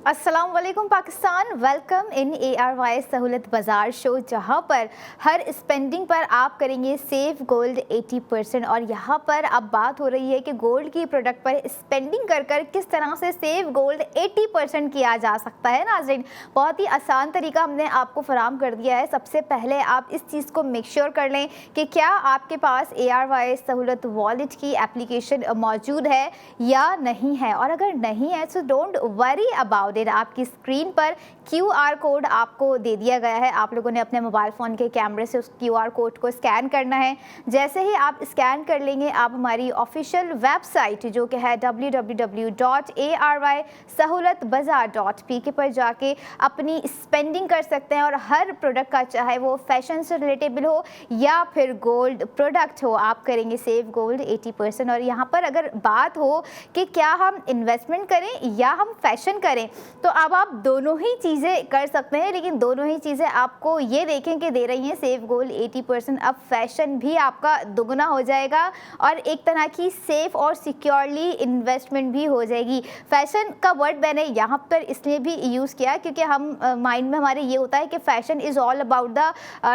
अस्सलाम वालेकुम Pakistan, welcome in ARY सहूलत बाज़ार शो, जहां पर हर स्पेंडिंग पर आप करेंगे सेव गोल्ड 80%। और यहां पर अब बात हो रही है कि गोल्ड की प्रोडक्ट पर स्पेंडिंग कर कर किस तरह से सेव गोल्ड 80% किया जा सकता है। नाज़रीन, बहुत ही आसान तरीका हमने आपको फराम कर दिया है। सबसे पहले आप इस चीज़ को मेक श्योर कर लें कि क्या आपके पास ARY सहूलत वॉलेट की एप्लीकेशन मौजूद है या नहीं है। और अगर नहीं है तो डोंट वरी अबाउट इट। आपकी स्क्रीन पर QR कोड आपको दे दिया गया है। आप लोगों ने अपने मोबाइल फ़ोन के कैमरे से उस QR कोड को स्कैन करना है। जैसे ही आप स्कैन कर लेंगे, आप हमारी ऑफिशियल वेबसाइट जो कि है www.ARYSahulatBazaar.pk पर जाके अपनी स्पेंडिंग कर सकते हैं। और हर प्रोडक्ट का, चाहे वो फैशन से रिलेटेबल हो या फिर गोल्ड प्रोडक्ट हो, आप करेंगे सेव गोल्ड 80%। और यहाँ पर अगर बात हो कि क्या हम इन्वेस्टमेंट करें या हम फैशन करें, तो अब आप दोनों ही चीज़ें कर सकते हैं। लेकिन दोनों ही चीज़ें आपको ये देखें कि दे रही हैं सेव गोल्ड 80%। अब फैशन भी आपका दुगना हो जाएगा और एक तरह की सेफ और सिक्योरली इन्वेस्टमेंट भी हो जाएगी। फैशन का वर्ड मैंने यहाँ पर इसलिए भी यूज़ किया क्योंकि हम माइंड में हमारे ये होता है कि fashion is all about the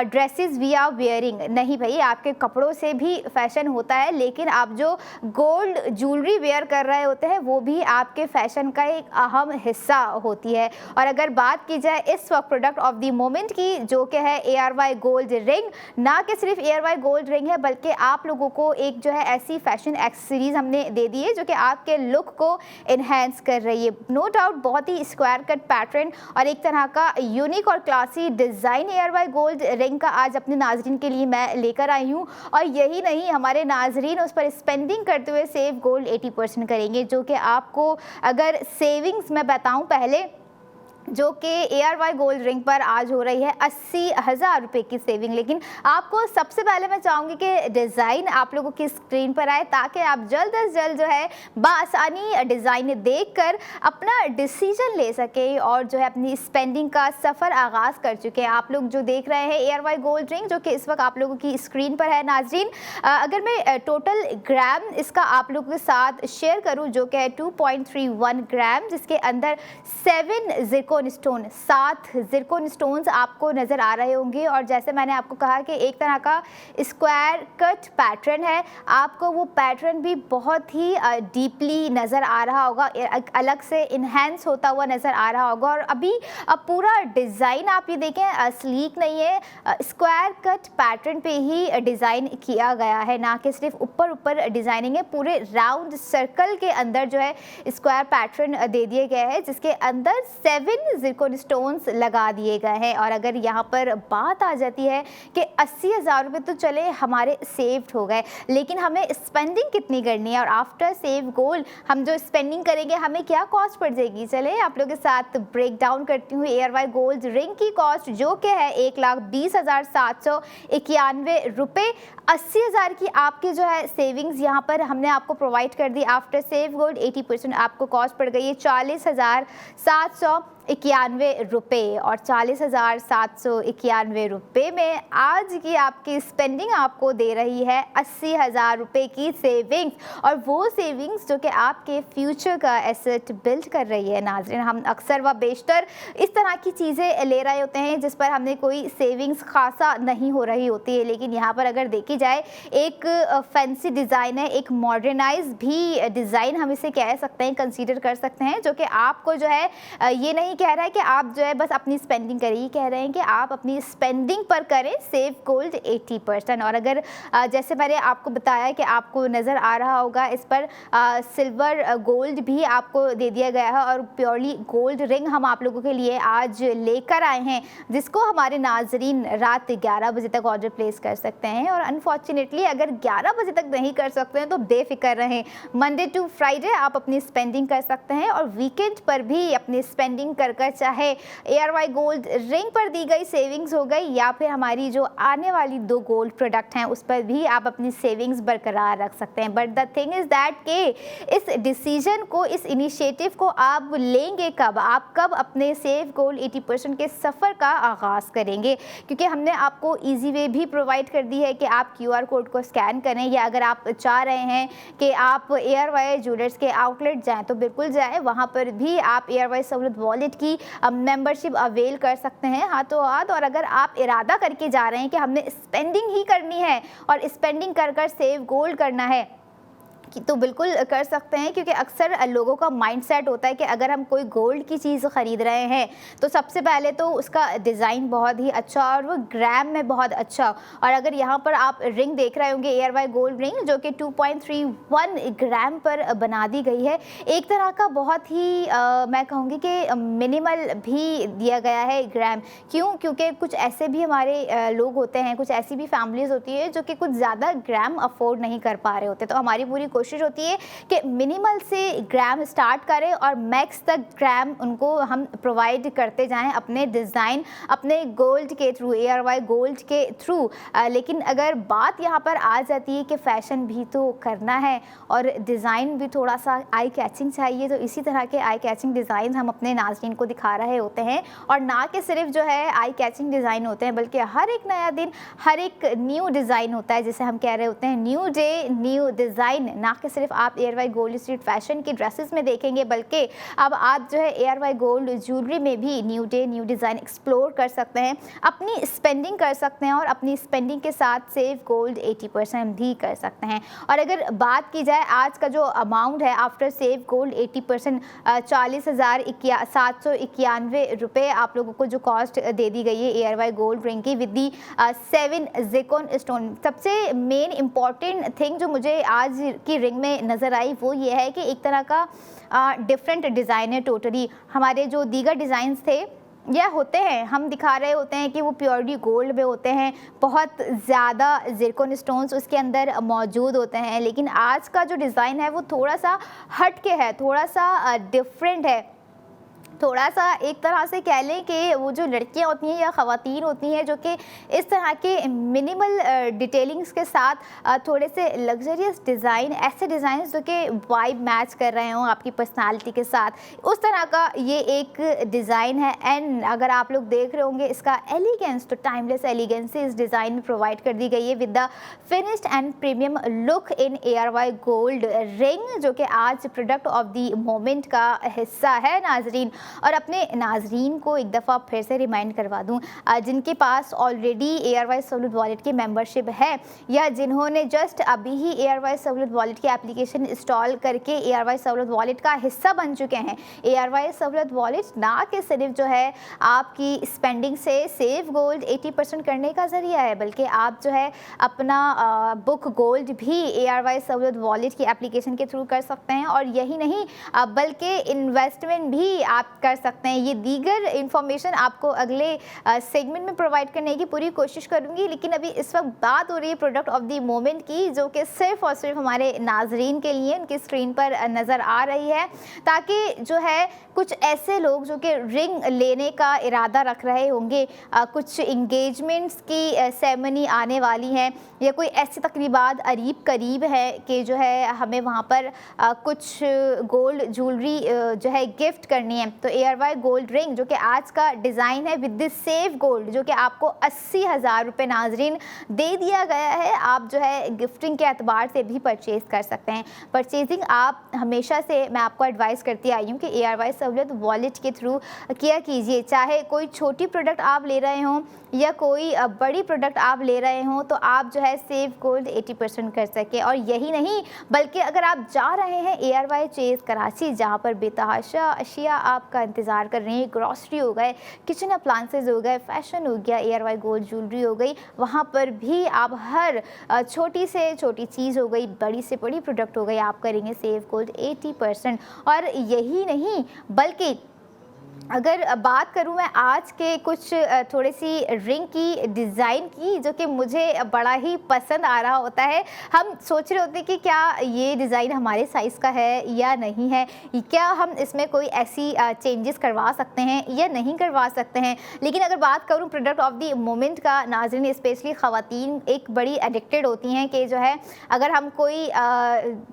dresses we are wearing. नहीं भाई, आपके कपड़ों से भी फैशन होता है, लेकिन आप जो गोल्ड ज्वेलरी वेयर कर रहे होते हैं वो भी आपके फैशन का एक अहम हिस्सा होती है। और अगर बात की जाए इस वक्त प्रोडक्ट ऑफ द मोमेंट की, जो कि है ARY गोल्ड रिंग, ना कि सिर्फ ARY गोल्ड रिंग है बल्कि आप लोगों को एक जो है ऐसी फैशन एक्सेसरीज हमने दे दी है जो कि आपके लुक को इन्हेंस कर रही है। नो डाउट बहुत ही स्क्वायर कट पैटर्न और एक तरह का यूनिक और classy design ARY gold ring का आज अपने नाजरीन के लिए मैं लेकर आई हूँ। और यही नहीं, हमारे नाजरीन उस पर स्पेंडिंग करते हुए सेव गोल्ड 80% करेंगे, जो कि आपको अगर सेविंग्स मैं बताऊँ पहले, जो कि ARY गोल्ड रिंग पर आज हो रही है 80,000 रुपये की सेविंग। लेकिन आपको सबसे पहले मैं चाहूँगी कि डिज़ाइन आप लोगों की स्क्रीन पर आए ताकि आप जल्द अज जल्द जो है बआसानी डिज़ाइन देखकर अपना डिसीजन ले सकें और जो है अपनी स्पेंडिंग का सफ़र आगाज़ कर चुके हैं। आप लोग जो देख रहे हैं ARY गोल्ड रिंग, जो कि इस वक्त आप लोगों की स्क्रीन पर है नाजरीन, अगर मैं टोटल ग्राम इसका आप लोगों के साथ शेयर करूँ, जो कि है 2.31 ग्राम, जिसके अंदर 7 ज़िरकोन स्टोन्स आपको नज़र आ रहे होंगे। और जैसे मैंने आपको कहा कि एक तरह का स्क्वायर कट पैटर्न है, आपको वो पैटर्न भी बहुत ही डीपली नज़र आ रहा होगा, अलग से इन्हेंस होता हुआ नज़र आ रहा होगा। और अभी अब पूरा डिज़ाइन आप ये देखें, स्लीक नहीं है, स्क्वायर कट पैटर्न पे ही डिज़ाइन किया गया है, ना कि सिर्फ ऊपर डिज़ाइनिंग है। पूरे राउंड सर्कल के अंदर जो है स्क्वायर पैटर्न दे दिए गए हैं, जिसके अंदर 7 ज़िरकोन स्टोन्स लगा दिए गए हैं। और अगर यहाँ पर बात आ जाती है कि 80,000 रुपये तो चले हमारे सेव्ड हो गए, लेकिन हमें स्पेंडिंग कितनी करनी है और आफ्टर सेव गोल्ड हम जो स्पेंडिंग करेंगे हमें क्या कॉस्ट पड़ जाएगी। चले आप लोगों के साथ ब्रेक डाउन करती हूँ। ARY गोल्ड रिंग की कॉस्ट जो कि है 1,20,791 रुपये। 80,000 की आपकी जो है सेविंग्स यहाँ पर हमने आपको प्रोवाइड कर दी। आफ्टर सेव गोल्ड 80% आपको कॉस्ट पड़ गई है 40,791 रुपये। और 40,791 रुपये में आज की आपकी स्पेंडिंग आपको दे रही है 80,000 रुपये की सेविंग्स, और वो सेविंग्स जो कि आपके फ्यूचर का एसेट बिल्ड कर रही है। नाज़रीन, हम अक्सर व बेशतर इस तरह की चीज़ें ले रहे होते हैं जिस पर हमने कोई सेविंग्स खासा नहीं हो रही होती है, लेकिन यहाँ पर अगर देखी जाए एक फैंसी डिज़ाइन है, एक मॉडर्नाइज भी डिज़ाइन हम इसे कह सकते हैं, कंसीडर कर सकते हैं, जो कि आपको जो है ये नहीं कह रहा है कि आप जो है बस अपनी स्पेंडिंग करें, ये कह रहे हैं कि आप अपनी स्पेंडिंग पर करें सेव गोल्ड 80%। और अगर जैसे मैंने आपको बताया कि आपको नज़र आ रहा होगा इस पर सिल्वर गोल्ड भी आपको दे दिया गया है, और प्योरली गोल्ड रिंग हम आप लोगों के लिए आज लेकर आए हैं, जिसको हमारे नाजरीन रात 11 बजे तक ऑर्डर प्लेस कर सकते हैं। और अनफॉर्चुनेटली अगर 11 बजे तक नहीं कर सकते हैं तो बेफिक्र रहें, मंडे टू फ्राइडे आप अपनी स्पेंडिंग कर सकते हैं और वीकेंड पर भी अपनी स्पेंडिंग कर कर चाहे ARY गोल्ड रिंग पर दी गई सेविंग्स हो गई या फिर हमारी जो आने वाली 2 गोल्ड प्रोडक्ट हैं उस पर भी आप अपनी सेविंग्स बरकरार रख सकते हैं। But the thing is that कि इस डिसीजन को, इस इनिशिएटिव को आप लेंगे कब, आप कब अपने सेव गोल्ड 80% के सफ़र का आगाज़ करेंगे, क्योंकि हमने आपको ईजी वे भी प्रोवाइड कर दी है कि आप QR कोड को स्कैन करें, या अगर आप चाह रहे हैं कि आप ARY ज्वेलर्स के आउटलेट जाएँ तो बिल्कुल जाएँ, वहाँ पर भी आप ARY सहूलत वॉलेट की मेंबरशिप अवेल कर सकते हैं हाथों हाथ। और अगर आप इरादा करके जा रहे हैं कि हमने स्पेंडिंग ही करनी है और स्पेंडिंग कर कर सेव गोल्ड करना है तो बिल्कुल कर सकते हैं, क्योंकि अक्सर लोगों का माइंडसेट होता है कि अगर हम कोई गोल्ड की चीज़ ख़रीद रहे हैं तो सबसे पहले तो उसका डिज़ाइन बहुत ही अच्छा और वो ग्राम में बहुत अच्छा। और अगर यहाँ पर आप रिंग देख रहे होंगे ARY गोल्ड रिंग जो कि 2.31 ग्राम पर बना दी गई है, एक तरह का बहुत ही मैं कहूँगी कि मिनिमल भी दिया गया है ग्राम। क्यों? क्योंकि कुछ ऐसे भी हमारे लोग होते हैं, कुछ ऐसी भी फैमिलीज़ होती है जो कि कुछ ज़्यादा ग्राम अफोर्ड नहीं कर पा रहे होते, तो हमारी पूरी कोशिश होती है कि मिनिमल से ग्राम स्टार्ट करें और मैक्स तक ग्राम उनको हम प्रोवाइड करते जाएं अपने डिज़ाइन, अपने गोल्ड के थ्रू, ARY गोल्ड के थ्रू। लेकिन अगर बात यहाँ पर आ जाती है कि फ़ैशन भी तो करना है और डिज़ाइन भी थोड़ा सा आई कैचिंग चाहिए, तो इसी तरह के आई कैचिंग डिज़ाइन हम अपने नाज़रीन को दिखा रहे होते हैं। और ना कि सिर्फ जो है आई कैचिंग डिज़ाइन होते हैं, बल्कि हर एक नया दिन हर एक न्यू डिज़ाइन होता है, जिसे हम कह रहे होते हैं न्यू डे न्यू डिज़ाइन। ना कि सिर्फ आप ARY गोल्ड स्ट्रीट फैशन की ड्रेसेस में देखेंगे, बल्कि अब आप जो है ARY गोल्ड ज्वेलरी में भी new day new design explore कर सकते हैं, अपनी स्पेंडिंग कर सकते हैं और अपनी स्पेंडिंग के साथ सेव गोल्ड 80% भी कर सकते हैं। और अगर बात की जाए आज का जो अमाउंट है आफ्टर सेव गोल्ड 80%, 40,791 रुपये आप लोगों को जो कॉस्ट दे दी गई है ARY गोल्ड रिंग की विद दी 7 ज़िरकॉन स्टोन। सबसे मेन इम्पॉर्टेंट थिंग जो मुझे आज की रिंग में नज़र आई वो ये है कि एक तरह का डिफरेंट डिज़ाइन है टोटली। हमारे जो दीगर डिज़ाइंस थे यह होते हैं, हम दिखा रहे होते हैं कि वो प्योरली गोल्ड में होते हैं, बहुत ज़्यादा ज़िरकॉन स्टोन्स उसके अंदर मौजूद होते हैं, लेकिन आज का जो डिज़ाइन है वो थोड़ा सा हट के है, थोड़ा सा डिफरेंट है, थोड़ा सा एक तरह से कह लें कि वो जो लड़कियां होती हैं या ख़वातीन होती हैं जो कि इस तरह के मिनिमल डिटेलिंग्स के साथ थोड़े से लग्जरियस डिज़ाइन, ऐसे डिज़ाइन जो कि वाइब मैच कर रहे हों आपकी पर्सनालिटी के साथ, उस तरह का ये एक डिज़ाइन है। एंड अगर आप लोग देख रहे होंगे इसका एलिगेंस, तो टाइमलेस एलिगेंस इस डिज़ाइन में प्रोवाइड कर दी गई है with the finished and premium look in ARY gold ring, जो कि आज प्रोडक्ट ऑफ द मोमेंट का हिस्सा है नाजरीन। और अपने नाजरीन को एक दफ़ा फिर से रिमाइंड करवा दूँ, जिनके पास ऑलरेडी ARY सहूलत वॉलेट की मेंबरशिप है या जिन्होंने जस्ट अभी ही ARY सहूलत वॉलेट की एप्लीकेशन इंस्टॉल करके ARY सहूलत वॉलेट का हिस्सा बन चुके हैं। ARY सहूलत वॉलेट ना कि सिर्फ जो है आपकी स्पेंडिंग से सेव गोल्ड 80% करने का ज़रिया है, बल्कि आप जो है अपना बुक गोल्ड भी ARY सहूलत वॉलेट की एप्लीकेशन के थ्रू कर सकते हैं। और यही नहीं बल्कि इन्वेस्टमेंट भी आप कर सकते हैं। ये दीगर इंफॉर्मेशन आपको अगले सेगमेंट में प्रोवाइड करने की पूरी कोशिश करूंगी, लेकिन अभी इस वक्त बात हो रही है प्रोडक्ट ऑफ द मोमेंट की, जो कि सिर्फ और सिर्फ हमारे नाजरीन के लिए उनकी स्क्रीन पर नज़र आ रही है, ताकि जो है कुछ ऐसे लोग जो कि रिंग लेने का इरादा रख रहे होंगे, कुछ इंगेजमेंट्स की सेरेमनी आने वाली है या कोई ऐसी तकरीबात करीब है कि जो है हमें वहाँ पर कुछ गोल्ड ज्वेलरी जो है गिफ्ट करनी है, तो ARY गोल्ड रिंग जो कि आज का डिज़ाइन है विद दिस सेव गोल्ड, जो कि आपको 80,000 रुपये नाजरीन दे दिया गया है। आप जो है गिफ्टिंग के एतबार से भी परचेज़ कर सकते हैं। परचेजिंग आप हमेशा से मैं आपको एडवाइस करती आई हूँ कि ARY सहूलत वॉलेट के थ्रू किया कीजिए, चाहे कोई छोटी प्रोडक्ट आप ले रहे हों या कोई बड़ी प्रोडक्ट आप ले रहे हों, तो आप जो है सेव गोल्ड 80% कर सके। और यही नहीं बल्कि अगर आप जा रहे हैं ARY चेज़ कराची, जहाँ पर बेतहाशा अशिया आपका इंतज़ार कर रही हैं, ग्रॉसरी हो गए, किचन अप्लायंसेस हो गए, फैशन हो गया, ARY गोल्ड ज्वेलरी हो गई, वहाँ पर भी आप हर छोटी से छोटी चीज़ हो गई, बड़ी से बड़ी प्रोडक्ट हो गई, आप करेंगे सेव गोल्ड 80%। और यही नहीं बल्कि अगर बात करूँ मैं आज के कुछ थोड़ी सी रिंग की डिज़ाइन की, जो कि मुझे बड़ा ही पसंद आ रहा होता है। हम सोच रहे होते हैं कि क्या ये डिज़ाइन हमारे साइज़ का है या नहीं है, क्या हम इसमें कोई ऐसी चेंजेस करवा सकते हैं या नहीं करवा सकते हैं। लेकिन अगर बात करूँ प्रोडक्ट ऑफ द मोमेंट का, नाज़रीन स्पेशली ख़वातीन एक बड़ी एडिक्टेड होती हैं कि जो है अगर हम कोई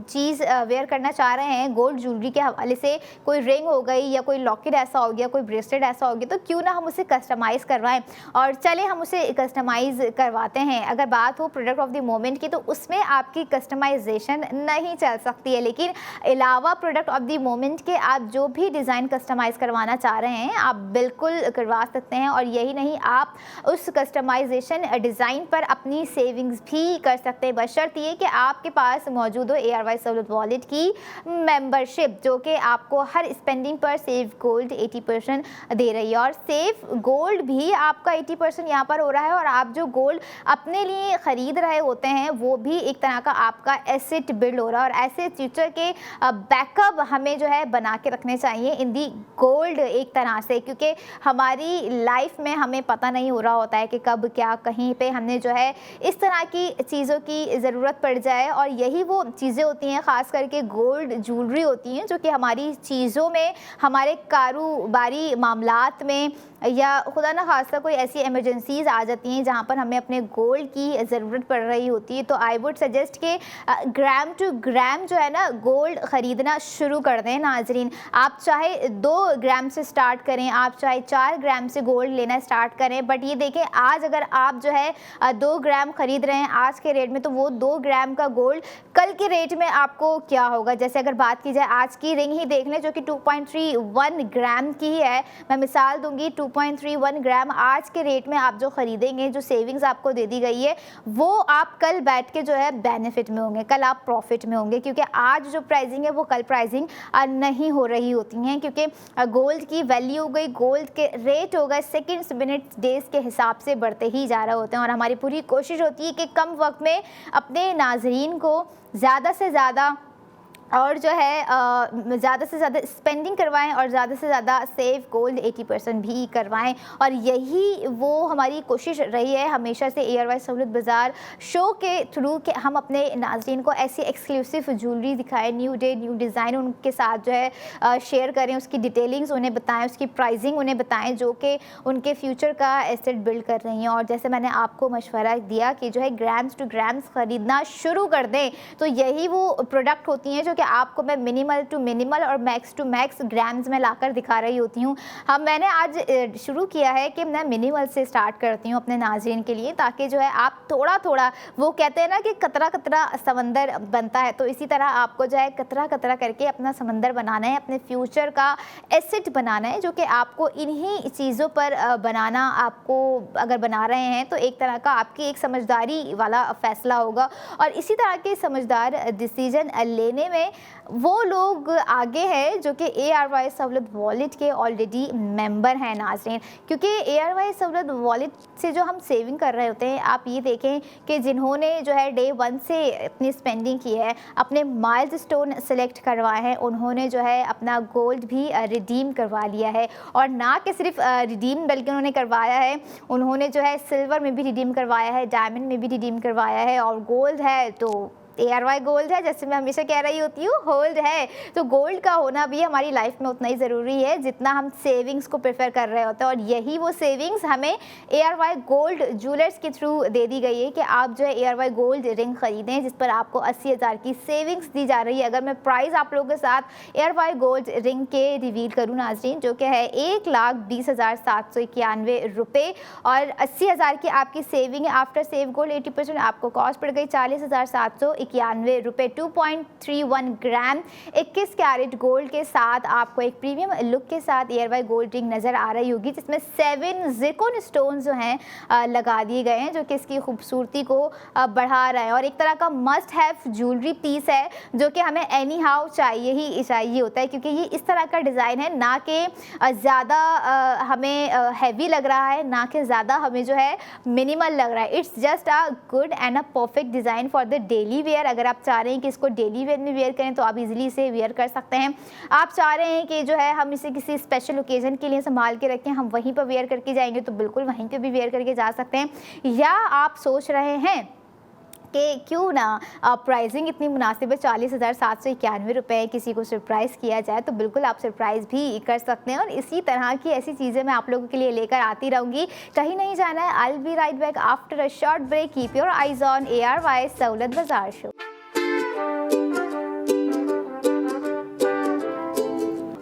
चीज़ वेयर करना चाह रहे हैं गोल्ड ज्वेलरी के हवाले से, कोई रिंग हो गई या कोई लॉकेट ऐसा हो गया, कोई ब्रेसलेट ऐसा हो गया, तो क्यों ना हम उसे कस्टमाइज़ करवाएं। और चले हम उसे कस्टमाइज़ करवाते हैं। अगर बात हो प्रोडक्ट ऑफ द मोमेंट की, तो उसमें आपकी कस्टमाइजेशन नहीं चल सकती है, लेकिन अलावा प्रोडक्ट ऑफ द मोमेंट के आप जो भी डिज़ाइन कस्टमाइज़ करवाना चाह रहे हैं आप बिल्कुल करवा सकते हैं। और यही नहीं, आप उस कस्टमाइजेशन डिज़ाइन पर अपनी सेविंग्स भी कर सकते हैं, बशर्ते ये कि आपके पास मौजूद हो ARY सहूलत वॉलेट की मेंबरशिप, जो कि आपको हर स्पेंडिंग पर सेव गोल्ड 80% दे रही है। और सेफ गोल्ड भी आपका 80% यहाँ पर हो रहा है, और आप जो गोल्ड अपने लिए ख़रीद रहे होते हैं वो भी एक तरह का आपका एसेट बिल्ड हो रहा है। और ऐसे फ्यूचर के बैकअप हमें जो है बना के रखने चाहिए इन दी गोल्ड एक तरह से, क्योंकि हमारी लाइफ में हमें पता नहीं हो रहा होता है कि कब क्या कहीं पे हमने जो है इस तरह की चीज़ों की ज़रूरत पड़ जाए। और यही वो चीज़ें होती हैं, ख़ास करके गोल्ड ज्वेलरी होती हैं, जो कि हमारी चीज़ों में, हमारे कारोबारी मामलात में, या खुदा न खास्ता कोई ऐसी इमरजेंसीज़ आ जाती हैं जहाँ पर हमें अपने गोल्ड की ज़रूरत पड़ रही होती है। तो आई वुड सजेस्ट कि ग्राम टू ग्राम जो है ना गोल्ड ख़रीदना शुरू कर दें नाजरीन। आप चाहे 2 ग्राम से स्टार्ट करें, आप चाहे 4 ग्राम से गोल्ड लेना स्टार्ट करें, बट ये देखें आज अगर आप जो है 2 ग्राम ख़रीद रहे हैं आज के रेट में, तो वो 2 ग्राम का गोल्ड कल के रेट में आपको क्या होगा। जैसे अगर बात की जाए आज की रिंग ही देख लें, जो कि 2.31 ग्राम की ही है। मैं मिसाल दूंगी, 2.31 ग्राम आज के रेट में आप जो ख़रीदेंगे, जो सेविंग्स आपको दे दी गई है, वो आप कल बैठ के जो है बेनिफिट में होंगे, कल आप प्रॉफिट में होंगे, क्योंकि आज जो प्राइसिंग है वो कल प्राइसिंग नहीं हो रही होती हैं। क्योंकि गोल्ड की वैल्यू हो गई, गोल्ड के रेट हो गए, सेकेंड्स मिनट्स डेज के हिसाब से बढ़ते ही जा रहे होते हैं। और हमारी पूरी कोशिश होती है कि कम वक्त में अपने नाज़रीन को ज़्यादा से ज़्यादा और जो है ज़्यादा से ज़्यादा स्पेंडिंग करवाएं और ज़्यादा से ज़्यादा सेव गोल्ड 80% भी करवाएं। और यही वो हमारी कोशिश रही है हमेशा से ARY सहूलत बाज़ार शो के थ्रू, कि हम अपने नाज़रीन को ऐसी एक्सक्लूसिव ज्वेलरी दिखाएं, न्यू डे न्यू डिज़ाइन उनके साथ जो है शेयर करें, उसकी डिटेलिंग्स उन्हें बताएं, उसकी प्राइसिंग उन्हें बताएं, जो कि उनके फ्यूचर का एसेट बिल्ड कर रही हैं। और जैसे मैंने आपको मशवरा दिया कि जो है ग्राम्स टू ग्राम्स ख़रीदना शुरू कर दें, तो यही वो प्रोडक्ट होती हैं जो कि आपको मैं मिनिमल टू मिनिमल और मैक्स टू मैक्स ग्राम्स में लाकर दिखा रही होती हूँ। मैंने आज शुरू किया है कि मैं मिनिमल से स्टार्ट करती हूँ अपने नाज़रीन के लिए, ताकि जो है आप थोड़ा थोड़ा, वो कहते हैं ना कि कतरा कतरा समंदर बनता है, तो इसी तरह आपको जो है कतरा कतरा करके अपना समंदर बनाना है, अपने फ्यूचर का एसेट बनाना है, जो कि आपको इन्हीं चीज़ों पर बनाना, आपको अगर बना रहे हैं तो एक तरह का आपकी एक समझदारी वाला फ़ैसला होगा। और इसी तरह के समझदार डिसीजन लेने में वो लोग आगे हैं जो कि ARY सहूलत वॉलेट के ऑलरेडी मेंबर हैं नाज़रीन। क्योंकि ARY सहूलत वॉलेट से जो हम सेविंग कर रहे होते हैं, आप ये देखें कि जिन्होंने जो है डे 1 से अपनी स्पेंडिंग की है, अपने माइलस्टोन सेलेक्ट करवाए हैं, उन्होंने जो है अपना गोल्ड भी रिडीम करवा लिया है। और ना कि सिर्फ रिडीम बल्कि उन्होंने करवाया है, उन्होंने जो है सिल्वर में भी रिडीम करवाया है, डायमंड में भी रिडीम करवाया है, और गोल्ड है तो ARY गोल्ड है, जैसे मैं हमेशा कह रही होती हूँ, होल्ड है। तो गोल्ड का होना भी हमारी लाइफ में उतना ही ज़रूरी है जितना हम सेविंग्स को प्रेफर कर रहे होते हैं। और यही वो सेविंग्स हमें ARY गोल्ड ज्वेलर्स के थ्रू दे दी गई है कि आप जो है ARY गोल्ड रिंग ख़रीदें, जिस पर आपको 80,000 की सेविंग्स दी जा रही है। अगर मैं प्राइस आप लोगों के साथ ARY गोल्ड रिंग के रिवील करूँ नाज़रीन, जो कि है 1,20,791 रुपये, और 80,000 की आपकी सेविंग है। आफ्टर सेव गोल्ड 80% आपको कॉस्ट पड़ गई 40,791 रुपये। 2.31 ग्राम 21 कैरेट गोल्ड के साथ आपको एक प्रीमियम लुक के साथ ARY गोल्ड रिंग नज़र आ रही होगी, जिसमें 7 ज़िरकॉन स्टोन जो हैं लगा दिए गए हैं, जो कि इसकी खूबसूरती को बढ़ा रहे हैं। और एक तरह का मस्ट हैव ज्वेलरी पीस है, जो कि हमें एनी हाउ चाहिए ही चाहिए होता है, क्योंकि ये इस तरह का डिज़ाइन है, ना कि ज़्यादा हमें हैवी लग रहा है, ना कि ज़्यादा हमें जो है मिनिमल लग रहा है। It's just a good and a perfect design for the daily wear. Wear, अगर आप चाह रहे हैं कि इसको डेली वेयर में वेयर करें तो आप इजीली इसे वेयर कर सकते हैं। आप चाह रहे हैं कि जो है हम इसे किसी स्पेशल ओकेजन के लिए संभाल के रखें, हम वहीं पर वेयर करके जाएंगे तो बिल्कुल वहीं पे भी वेयर करके जा सकते हैं। या आप सोच रहे हैं कि क्यों ना प्राइसिंग इतनी मुनासिब है, 40,791 रुपये, किसी को सरप्राइज़ किया जाए तो बिल्कुल आप सरप्राइज़ भी कर सकते हैं। और इसी तरह की ऐसी चीज़ें मैं आप लोगों के लिए लेकर आती रहूँगी, कहीं नहीं जाना है। I will be right back after a short break. Keep your eyes on ARY सहूलत बाजार show.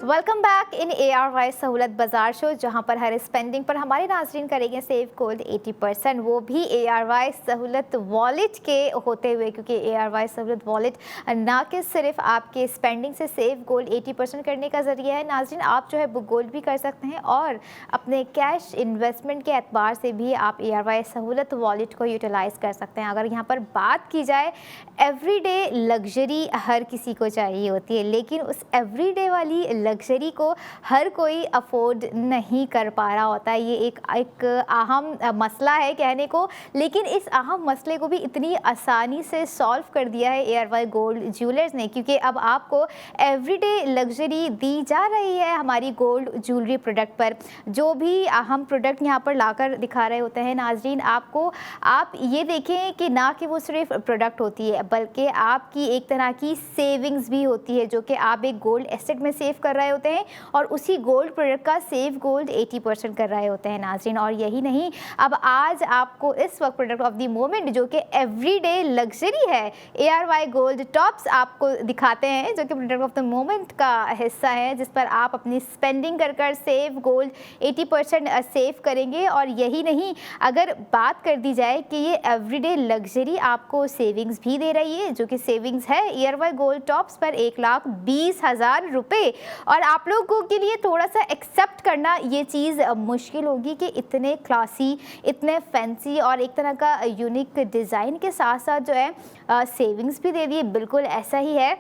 Welcome back in ARY सहूलत बाजार शो, जहां पर हर स्पेंडिंग पर हमारे नाज़रीन करेंगे सेव गोल्ड 80%, वो भी ARY सहूलत वॉलेट के होते हुए, क्योंकि ARY सहूलत वॉलेट ना कि सिर्फ आपके स्पेंडिंग से सेव गोल्ड 80% करने का ज़रिया है नाज़रीन, आप जो है बुक गोल्ड भी कर सकते हैं और अपने कैश इन्वेस्टमेंट के एतबार से भी आप ARY सहूलत वॉलेट को यूटिलाइज़ कर सकते हैं। अगर यहाँ पर बात की जाए, एवरीडे लग्जरी हर किसी को चाहिए होती है, लेकिन उस एवरीडे वाली लग्जरी को हर कोई अफोर्ड नहीं कर पा रहा होता है। ये एक अहम मसला है कहने को, लेकिन इस अहम मसले को भी इतनी आसानी से सॉल्व कर दिया है ARY गोल्ड ज्वेलर्स ने, क्योंकि अब आपको एवरीडे लग्जरी दी जा रही है हमारी गोल्ड ज्वेलरी प्रोडक्ट पर। जो भी हम प्रोडक्ट यहाँ पर लाकर दिखा रहे होते हैं नाजरीन आपको, आप ये देखें कि ना कि वो सिर्फ प्रोडक्ट होती है, बल्कि आपकी एक तरह की सेविंग्स भी होती है, जो कि आप एक गोल्ड एसेट में सेव कर रहे होते हैं और उसी गोल्ड प्रोडक्ट का सेव गोल्ड 80% कर रहे होते हैं नाज़रीन। और यही नहीं, अब आज आपको इस वक्त प्रोडक्ट ऑफ द मोमेंट जो कि एवरीडे लग्जरी है, ARY गोल्ड टॉप्स आपको दिखाते हैं, जो कि प्रोडक्ट ऑफ द मोमेंट का हिस्सा है, जिस पर आप अपनी स्पेंडिंग कर सेव गोल्ड 80% सेव करेंगे। और यही नहीं, अगर बात कर दी जाए कि ये एवरीडे लग्जरी आपको सेविंग्स भी दे रही है, जो कि सेविंग्स है ARY गोल्ड टॉप्स पर 1,20,000 रुपये। और आप लोगों के लिए थोड़ा सा एक्सेप्ट करना ये चीज़ मुश्किल होगी कि इतने क्लासी, इतने फैंसी और एक तरह का यूनिक डिज़ाइन के साथ साथ जो है सेविंग्स भी दे दिए। बिल्कुल ऐसा ही है,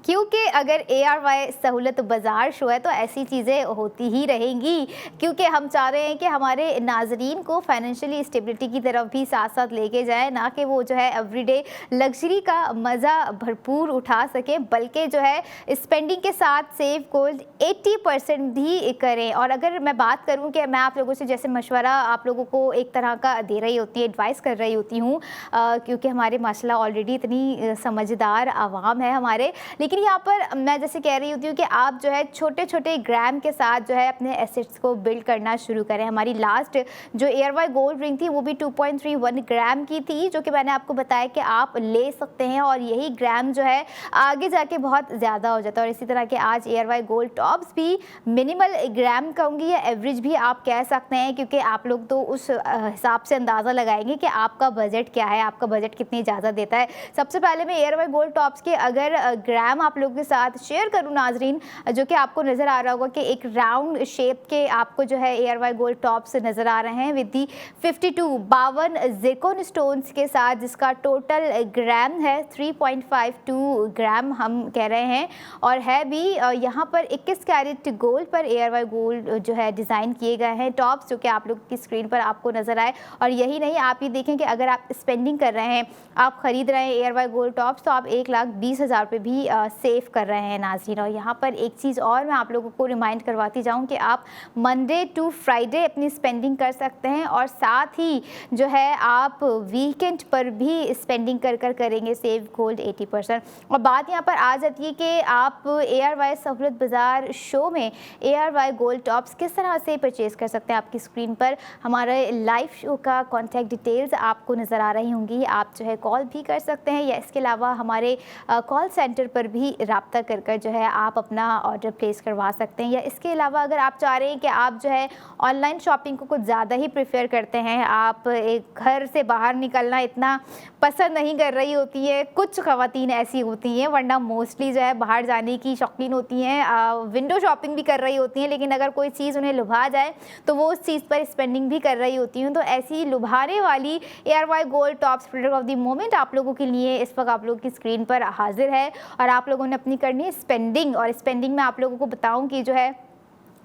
क्योंकि अगर ARY सहूलत बाज़ार शो है तो ऐसी चीज़ें होती ही रहेंगी, क्योंकि हम चाह रहे हैं कि हमारे नाजरीन को फाइनेंशियली स्टेबिलिटी की तरफ भी साथ साथ लेके जाए, ना कि वो जो है एवरीडे लग्जरी का मज़ा भरपूर उठा सके, बल्कि जो है स्पेंडिंग के साथ सेव गोल्ड 80% भी करें। और अगर मैं बात करूं कि मैं आप लोगों से जैसे मशवरा आप लोगों को एक तरह का दे रही होती है, एडवाइस कर रही होती हूँ, क्योंकि हमारे माशाल्लाह ऑलरेडी इतनी समझदार आवाम है हमारे, लेकिन यहाँ पर मैं जैसे कह रही होती हूँ कि आप जो है छोटे छोटे ग्राम के साथ जो है अपने एसेट्स को बिल्ड करना शुरू करें। हमारी लास्ट जो ARY गोल्ड रिंग थी वो भी 2.31 ग्राम की थी, जो कि मैंने आपको बताया कि आप ले सकते हैं और यही ग्राम जो है आगे जाके बहुत ज़्यादा हो जाता है। और इसी तरह के आज ARY गोल्ड टॉप्स भी मिनिमल ग्राम कहूँगी या एवरेज भी आप कह सकते हैं, क्योंकि आप लोग तो उस हिसाब से अंदाज़ा लगाएंगे कि आपका बजट क्या है, आपका बजट कितनी इजाज़त देता है। सबसे पहले मैं ARY गोल्ड टॉप्स के अगर ग्राम आप लोगों के साथ शेयर करूं नाजरीन, जो कि आपको नज़र आ रहा होगा कि एक राउंड शेप के आपको जो है ARY गोल्ड टॉप्स नज़र आ रहे हैं विद दी 52 ज़िरकॉन स्टोन्स के साथ, जिसका टोटल ग्राम है 3.52 ग्राम हम कह रहे हैं। और है भी यहाँ पर 21 कैरेट गोल्ड पर ARY गोल्ड जो है डिज़ाइन किए गए हैं टॉप्स, जो कि आप लोग की स्क्रीन पर आपको नज़र आए। और यही नहीं, आप ये देखें कि अगर आप स्पेंडिंग कर रहे हैं, आप ख़रीद रहे हैं ARY गोल्ड टॉप्स, तो आप 1,20,000 रुपये भी सेव कर रहे हैं नाज़रीन। और यहाँ पर एक चीज़ और मैं आप लोगों को रिमाइंड करवाती जाऊँ कि आप मंडे टू फ्राइडे अपनी स्पेंडिंग कर सकते हैं और साथ ही जो है आप वीकेंड पर भी स्पेंडिंग कर करेंगे सेव गोल्ड 80%। और बात यहाँ पर आ जाती है कि आप ARY सहूलत बाज़ार शो में ARY गोल्ड टॉप्स किस तरह से परचेज़ कर सकते हैं। आपकी स्क्रीन पर हमारे लाइव शो का कॉन्टैक्ट डिटेल्स आपको नज़र आ रही होंगी, आप जो है कॉल भी कर सकते हैं या इसके अलावा हमारे कॉल सेंटर पर भी राब्ता कर जो है आप अपना ऑर्डर प्लेस करवा सकते हैं। या इसके अलावा अगर आप चाह रहे हैं कि आप जो है ऑनलाइन शॉपिंग को कुछ ज़्यादा ही प्रेफर करते हैं, आप एक घर से बाहर निकलना इतना पसंद नहीं कर रही होती है, कुछ ख़वातीन ऐसी होती हैं, वरना मोस्टली जो है बाहर जाने की शौकीन होती हैं, विंडो शॉपिंग भी कर रही होती हैं, लेकिन अगर कोई चीज़ उन्हें लुभा जाए तो वो उस चीज़ पर स्पेंडिंग भी कर रही होती हैं। तो ऐसी लुभाने वाली ARY gold tops product of the moment आप लोगों के लिए इस वक्त आप लोगों की स्क्रीन पर हाजिर है। और आप लोगों ने अपनी करनी है स्पेंडिंग, और स्पेंडिंग में आप लोगों को बताऊं कि जो है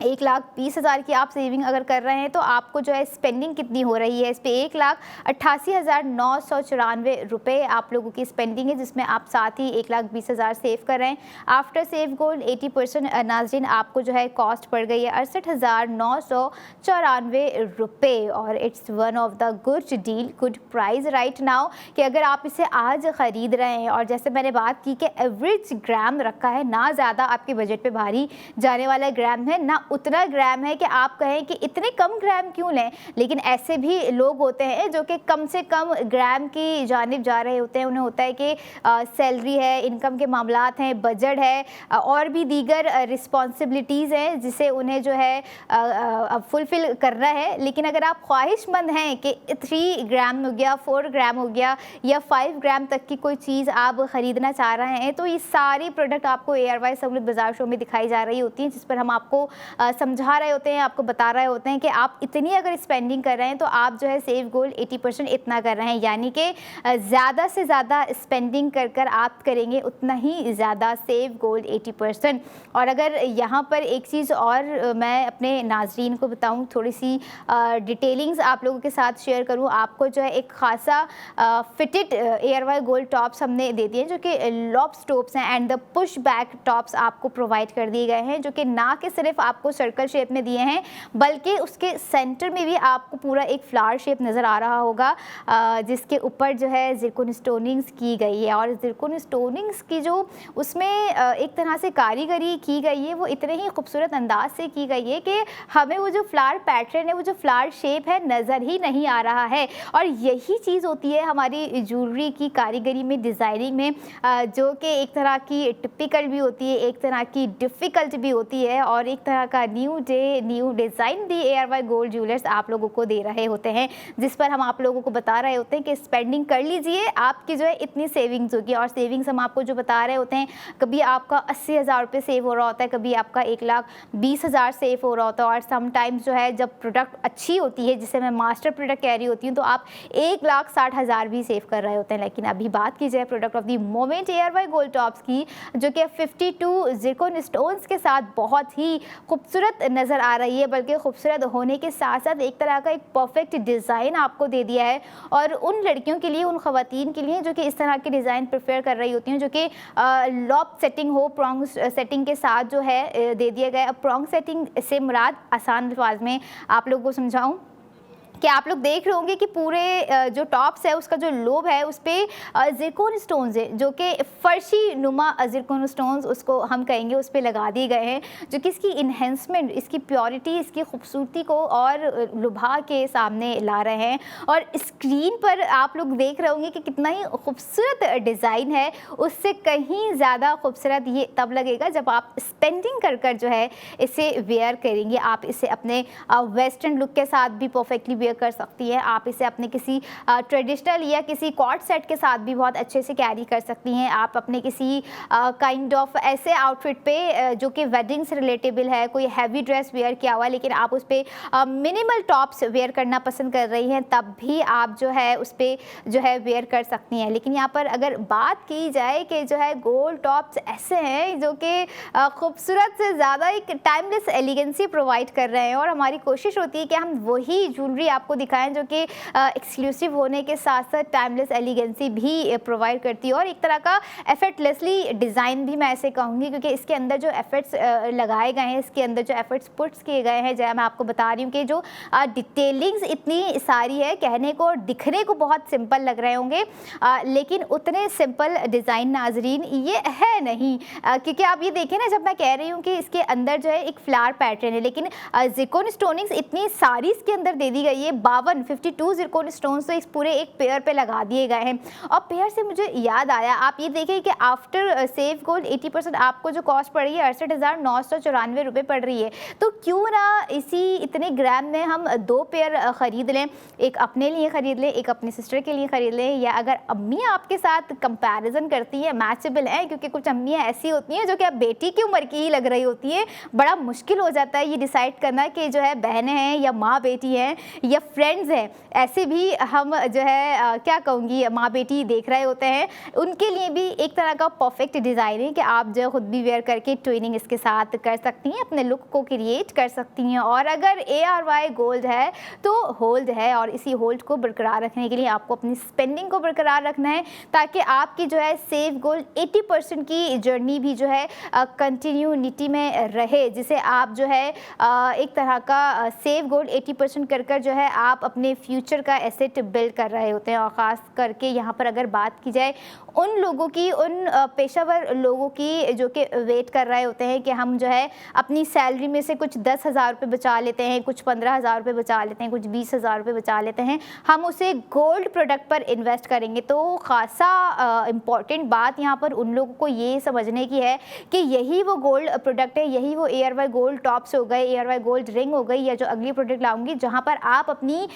1,20,000 की आप सेविंग अगर कर रहे हैं तो आपको जो है स्पेंडिंग कितनी हो रही है इस पे 1,88,994 रुपये आप लोगों की स्पेंडिंग है, जिसमें आप साथ ही 1,20,000 सेव कर रहे हैं। आफ्टर सेव गोल्ड 80% नाज़रीन आपको जो है कॉस्ट पड़ गई है 68,994 रुपये, और it's one of the good deal, good price right now कि अगर आप इसे आज ख़रीद रहे हैं। और जैसे मैंने बात की कि एवरेज ग्राम रखा है, ना ज़्यादा आपके बजट पे भारी जाने वाला ग्राम है, ना उतना ग्राम है कि आप कहें कि इतने कम ग्राम क्यों लें। लेकिन ऐसे भी लोग होते हैं जो कि कम से कम ग्राम की जानिब जा रहे होते हैं। उन्हें होता है कि सैलरी है, इनकम के मामलात हैं, बजट है, और भी दीगर रिस्पॉन्सिबिलिटीज़ हैं जिसे उन्हें जो है फुलफ़िल करना है। लेकिन अगर आप ख्वाहिशमंद हैं कि 3 ग्राम हो गया, 4 ग्राम हो गया या 5 ग्राम तक की कोई चीज़ आप ख़रीदना चाह रहे हैं, तो ये सारी प्रोडक्ट आपको ARY सहूलत बाज़ार शो में दिखाई जा रही होती हैं, जिस पर हम आपको समझा रहे होते हैं, आपको बता रहे होते हैं कि आप इतनी अगर स्पेंडिंग कर रहे हैं तो आप जो है सेव गोल्ड 80% इतना कर रहे हैं, यानी कि ज़्यादा से ज़्यादा स्पेंडिंग कर कर आप करेंगे उतना ही ज़्यादा सेव गोल्ड 80%। और अगर यहाँ पर एक चीज़ और मैं अपने नाजरीन को बताऊँ, थोड़ी सी डिटेलिंग्स आप लोगों के साथ शेयर करूँ, आपको जो है एक खासा फिटेड ARY गोल्ड टॉप्स हमने दे दिए हैं जो कि लॉब्स टॉप्स हैं and the push back tops आपको प्रोवाइड कर दिए गए हैं, जो कि ना कि सिर्फ आपको सर्कल शेप में दिए हैं बल्कि उसके सेंटर में भी आपको पूरा एक फ्लावर शेप नज़र आ रहा होगा, जिसके ऊपर जो है ज़िरकॉन स्टोनिंग्स की गई है। और ज़िरकॉन स्टोनिंग्स की जो उसमें एक तरह से कारीगरी की गई है वो इतने ही खूबसूरत अंदाज से की गई है कि हमें वो जो फ्लावर पैटर्न है, वो जो फ्लावर शेप है, नज़र ही नहीं आ रहा है। और यही चीज़ होती है हमारी ज्वेलरी की कारीगरी में, डिज़ाइनिंग में, जो कि एक तरह की टिपिकल भी होती है, एक तरह की डिफ़िकल्ट भी होती है, और एक तरह का न्यू डे न्यू डिज़ाइन भी ARY गोल्ड ज्वेलर्स आप लोगों को दे रहे होते हैं, जिस पर हम आप लोगों को बता रहे होते हैं कि स्पेंडिंग कर लीजिए, आपकी जो है इतनी सेविंग्स होगी। और सेविंग्स हम आपको जो बता रहे होते हैं, कभी आपका 80,000 रुपये सेव हो रहा होता है, कभी आपका 1,20,000 सेव हो रहा होता है, और समटाइम्स जो है जब प्रोडक्ट अच्छी होती है, जिसे मैं मास्टर प्रोडक्ट कह रही होती हूँ, तो आप 1,60,000 भी सेव कर रहे होते हैं। लेकिन अभी बात की जाए product of the moment ARY gold tops की, जो कि 52 ज़िरकॉन स्टोन्स के साथ बहुत ही खूबसूरत नज़र आ रही है, बल्कि खूबसूरत होने के साथ साथ एक तरह का एक परफेक्ट डिज़ाइन आपको दे दिया है। और उन लड़कियों के लिए, उन ख़वातीन के लिए जो कि इस तरह के डिज़ाइन प्रेफर कर रही होती हैं, जो कि लॉब सेटिंग हो, प्रॉन्ग सेटिंग के साथ जो है दे दिया गया है। अब प्रॉन्ग सेटिंग से मुराद आसान अल्फाज में आप लोगों को समझाऊँ कि आप लोग देख रहे होंगे कि पूरे जो टॉप्स है उसका जो लोब है उस पर ज़िरकॉन स्टोन्स है, जो कि फर्शी नुमा ज़िरकॉन स्टोन्स उसको हम कहेंगे, उस पर लगा दिए गए हैं, जो कि इसकी इन्हेंसमेंट, इसकी प्योरिटी, इसकी खूबसूरती को और लुभा के सामने ला रहे हैं। और स्क्रीन पर आप लोग देख रहे होंगे कि कितना ही खूबसूरत डिज़ाइन है, उससे कहीं ज़्यादा खूबसूरत ये तब लगेगा जब आप स्पेंडिंग कर कर जो है इसे वेयर करेंगे। आप इसे अपने वेस्टर्न लुक के साथ भी परफेक्टली कर सकती है, आप इसे अपने किसी ट्रेडिशनल या किसी कॉर्ड सेट के साथ भी बहुत अच्छे से कैरी कर सकती हैं। आप अपने किसी काइंड ऑफ ऐसे आउटफिट पे जो कि वेडिंग से रिलेटेबल है, कोई हैवी ड्रेस वेयर किया हुआ है लेकिन आप उस पर मिनिमल टॉप्स वेयर करना पसंद कर रही हैं, तब भी आप जो है उस पर जो है वेयर कर सकती हैं। लेकिन यहाँ पर अगर बात की जाए कि जो है गोल्ड टॉप्स ऐसे हैं जो कि खूबसूरत से ज़्यादा एक टाइमलेस एलिगेंसी प्रोवाइड कर रहे हैं, और हमारी कोशिश होती है कि हम वही ज्वेलरी आपको दिखाएं जो कि एक्सक्लूसिव होने के साथ साथ टाइमलेस एलिगेंसी भी प्रोवाइड करती है, और एक तरह का एफर्टलेसली डिज़ाइन भी मैं ऐसे कहूँगी, क्योंकि इसके अंदर जो एफर्ट्स लगाए गए हैं, इसके अंदर जो एफर्ट्स पुट्स किए गए हैं, जैसे मैं आपको बता रही हूँ कि जो डिटेलिंग्स इतनी सारी है, कहने को दिखने को बहुत सिंपल लग रहे होंगे, लेकिन उतने सिंपल डिज़ाइन नाजरीन ये है नहीं, क्योंकि आप ये देखें ना, जब मैं कह रही हूँ कि इसके अंदर जो है एक फ्लावर पैटर्न है, लेकिन ज़िरकॉन स्टोनिंग्स इतनी सारी इसके अंदर दे दी गई है, 52 ज़िरकॉन स्टोन्स तो इस पूरे एक पेयर पे लगा दिए गए हैं। और पेयर से मुझे याद आया, आप ये देखें कि आफ्टर सेव गोल्ड 80% आपको जो कॉस्ट पड़ रही है 68,994 रुपये पड़ रही है, तो क्यों ना इसी इतने ग्राम में हम 2 पेयर ख़रीद लें, एक अपने लिए ख़रीद लें, एक अपनी सिस्टर के लिए ख़रीद लें, या अगर अम्मी आपके साथ कंपैरिजन करती है, मैचेबल है, क्योंकि कुछ अम्मियाँ ऐसी होती हैं जो कि अब बेटी की उम्र की ही लग रही होती है, बड़ा मुश्किल हो जाता है ये डिसाइड करना कि जो है बहनें हैं या माँ बेटी हैं, या या फ्रेंड्स हैं, ऐसे भी हम जो है क्या कहूँगी माँ बेटी देख रहे होते हैं, उनके लिए भी एक तरह का परफेक्ट डिज़ाइन है कि आप जो खुद भी वेयर करके ट्विनिंग इसके साथ कर सकती हैं, अपने लुक को क्रिएट कर सकती हैं। और अगर ARY गोल्ड है तो होल्ड है, और इसी होल्ड को बरकरार रखने के लिए आपको अपनी स्पेंडिंग को बरकरार रखना है, ताकि आपकी जो है सेव गोल्ड 80% की जर्नी भी जो है कंटिन्यूनिटी में रहे, जिसे आप जो है एक तरह का सेव गोल्ड 80% कर कर जो है आप अपने फ्यूचर का एसेट बिल्ड कर रहे होते हैं। और ख़ास करके यहाँ पर अगर बात की जाए उन लोगों की, उन पेशेवर लोगों की जो कि वेट कर रहे होते हैं कि हम जो है अपनी सैलरी में से कुछ 10,000 रुपये बचा लेते हैं, कुछ 15,000 रुपये बचा लेते हैं, कुछ 20,000 रुपये बचा लेते हैं, हम उसे गोल्ड प्रोडक्ट पर इन्वेस्ट करेंगे। तो ख़ासा इम्पॉर्टेंट बात यहाँ पर उन लोगों को ये समझने की है कि यही वो गोल्ड प्रोडक्ट है, यही वो ARY गोल्ड टॉप्स हो गए, ARY गोल्ड रिंग हो गई, या जो अगली प्रोडक्ट लाऊंगी जहाँ पर आप अपनी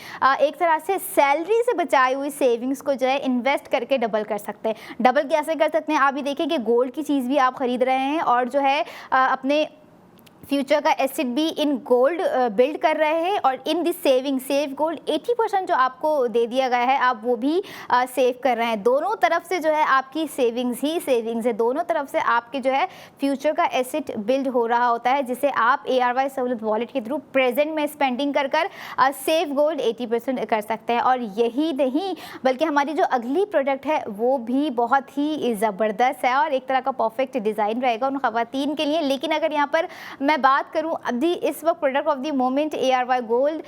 एक तरह से सैलरी से बचाई हुई सेविंग्स को जो है इन्वेस्ट करके डबल कर सकते हैं। डबल कैसे कर सकते हैं? आप भी देखें कि गोल्ड की चीज़ भी आप ख़रीद रहे हैं और जो है अपने फ्यूचर का एसेट भी इन गोल्ड बिल्ड कर रहे हैं, और इन दिस सेव गोल्ड 80% जो आपको दे दिया गया है आप वो भी सेव कर रहे हैं। दोनों तरफ से जो है आपकी सेविंग्स ही सेविंग्स है, दोनों तरफ से आपके जो है फ्यूचर का एसेट बिल्ड हो रहा होता है, जिसे आप ARY सहूलत वॉलेट के थ्रू प्रेजेंट में स्पेंडिंग कर कर सेव गोल्ड 80% कर सकते हैं। और यही नहीं बल्कि हमारी जो अगली प्रोडक्ट है वो भी बहुत ही ज़बरदस्त है और एक तरह का परफेक्ट डिज़ाइन रहेगा उन ख़वातीन के लिए। लेकिन अगर यहाँ पर मैं बात करूं अभी इस वक्त product of the moment ARY gold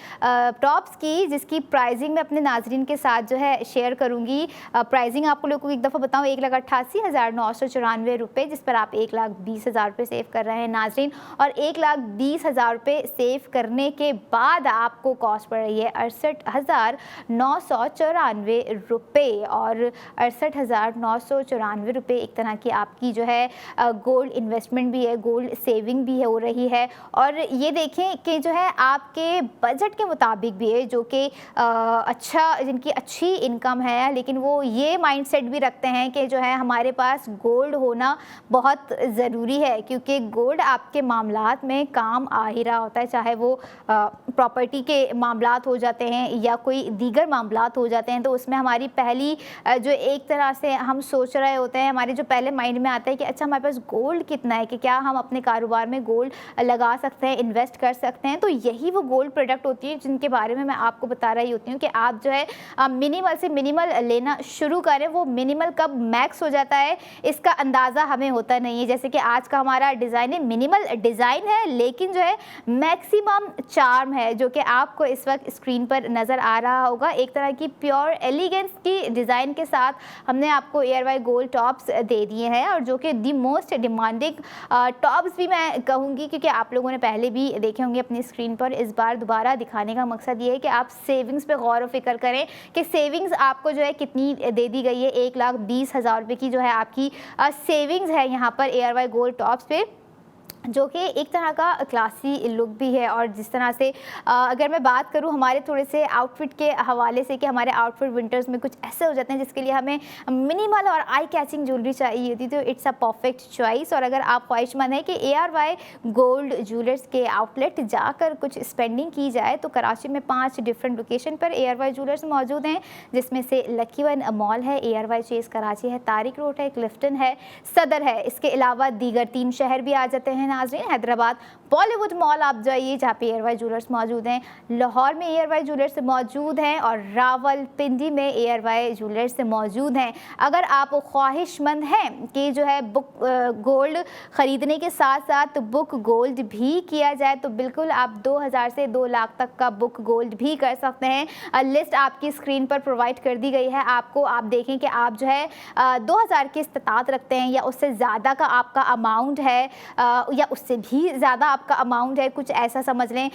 tops की, जिसकी प्राइसिंग मैं अपने नाजरीन के साथ जो है शेयर करूंगी। प्राइसिंग आपको लोगों को एक दफ़ा बताऊं, 1,88,994 रुपये, जिस पर आप 1,20,000 रुपये सेव कर रहे हैं नाजरीन। और 1,20,000 रुपये सेव करने के बाद आपको कॉस्ट पड़ रही है 68,994 रुपये। और 68,994 रुपये एक तरह की आपकी जो है गोल्ड इन्वेस्टमेंट भी है, गोल्ड सेविंग भी है हो रही है। और ये देखें कि जो है आपके बजट के मुताबिक भी है, जो कि अच्छा, जिनकी अच्छी इनकम है, लेकिन वो ये माइंडसेट भी रखते हैं कि जो है हमारे पास गोल्ड होना बहुत ज़रूरी है, क्योंकि गोल्ड आपके मामलात में काम आ ही रहा होता है, चाहे वो प्रॉपर्टी के मामलात हो जाते हैं या कोई दीगर मामलात हो जाते हैं। तो उसमें हमारी पहली जो एक तरह से हम सोच रहे होते हैं, हमारे जो पहले माइंड में आता है कि अच्छा हमारे पास गोल्ड कितना है, कि क्या हम अपने कारोबार में गोल्ड लगा सकते हैं, इन्वेस्ट कर सकते हैं। तो यही वो गोल्ड प्रोडक्ट होती है जिनके बारे में मैं आपको बता रही होती हूँ कि आप जो है मिनिमल से मिनिमल लेना शुरू करें। वो मिनिमल कब मैक्स हो जाता है इसका अंदाज़ा हमें होता नहीं है। जैसे कि आज का हमारा डिज़ाइन है, मिनिमल डिज़ाइन है, लेकिन जो है मैक्सिमम चार्म है, जो कि आपको इस वक्त स्क्रीन पर नज़र आ रहा होगा। एक तरह की प्योर एलिगेंस की डिज़ाइन के साथ हमने आपको ARY गोल्ड टॉप्स दे दिए हैं, और जो कि दी मोस्ट डिमांडिंग टॉप्स भी मैं कहूँगी, क्योंकि आप लोगों ने पहले भी देखे होंगे अपनी स्क्रीन पर। इस बार दोबारा दिखाने का मकसद ये है कि आप सेविंग्स पे गौर व फिक्र करें कि सेविंग्स आपको जो है कितनी दे दी गई है। 1,20,000 रुपये की जो है आपकी सेविंग्स है यहाँ पर ARY गोल्ड टॉप्स पे, जो कि एक तरह का क्लासी लुक भी है। और जिस तरह से अगर मैं बात करूं हमारे थोड़े से आउटफिट के हवाले से, कि हमारे आउटफिट विंटर्स में कुछ ऐसे हो जाते हैं जिसके लिए हमें मिनिमल और आई कैचिंग ज्वेलरी चाहिए होती, तो इट्स अ परफेक्ट चॉइस। और अगर आप ख्वाहिशमंद हैं कि ARY गोल्ड ज्वेलर्स के आउटलेट जाकर कुछ स्पेंडिंग की जाए, तो कराची में 5 डिफरेंट लोकेशन पर ARY ज्वेलर्स मौजूद हैं, जिसमें से लकी वन मॉल है, ARY चेस कराची है, तारिक रोड है, क्लिफ्टन है, सदर है। इसके अलावा दीगर 3 शहर भी आ जाते हैं नाज़रीन। हैदराबाद बॉलीवुड मॉल आप जाइए जहाँ पे ARY ज्वेलर्स मौजूद हैं, लाहौर में ARY ज्वेलर्स मौजूद हैं, और रावलपिंडी में ARY ज्वेलर्स मौजूद हैं। अगर आप ख्वाहिशमंद हैं कि जो है बुक गोल्ड ख़रीदने के साथ साथ बुक गोल्ड भी किया जाए, तो बिल्कुल आप 2,000 से 2 लाख तक का बुक गोल्ड भी कर सकते हैं। लिस्ट आपकी स्क्रीन पर प्रोवाइड कर दी गई है आपको। आप देखें कि आप जो है 2,000 की इस्तात रखते हैं, या उससे ज़्यादा का आपका अमाउंट है, या उससे भी ज़्यादा आपका अमाउंट है, कुछ ऐसा समझ लें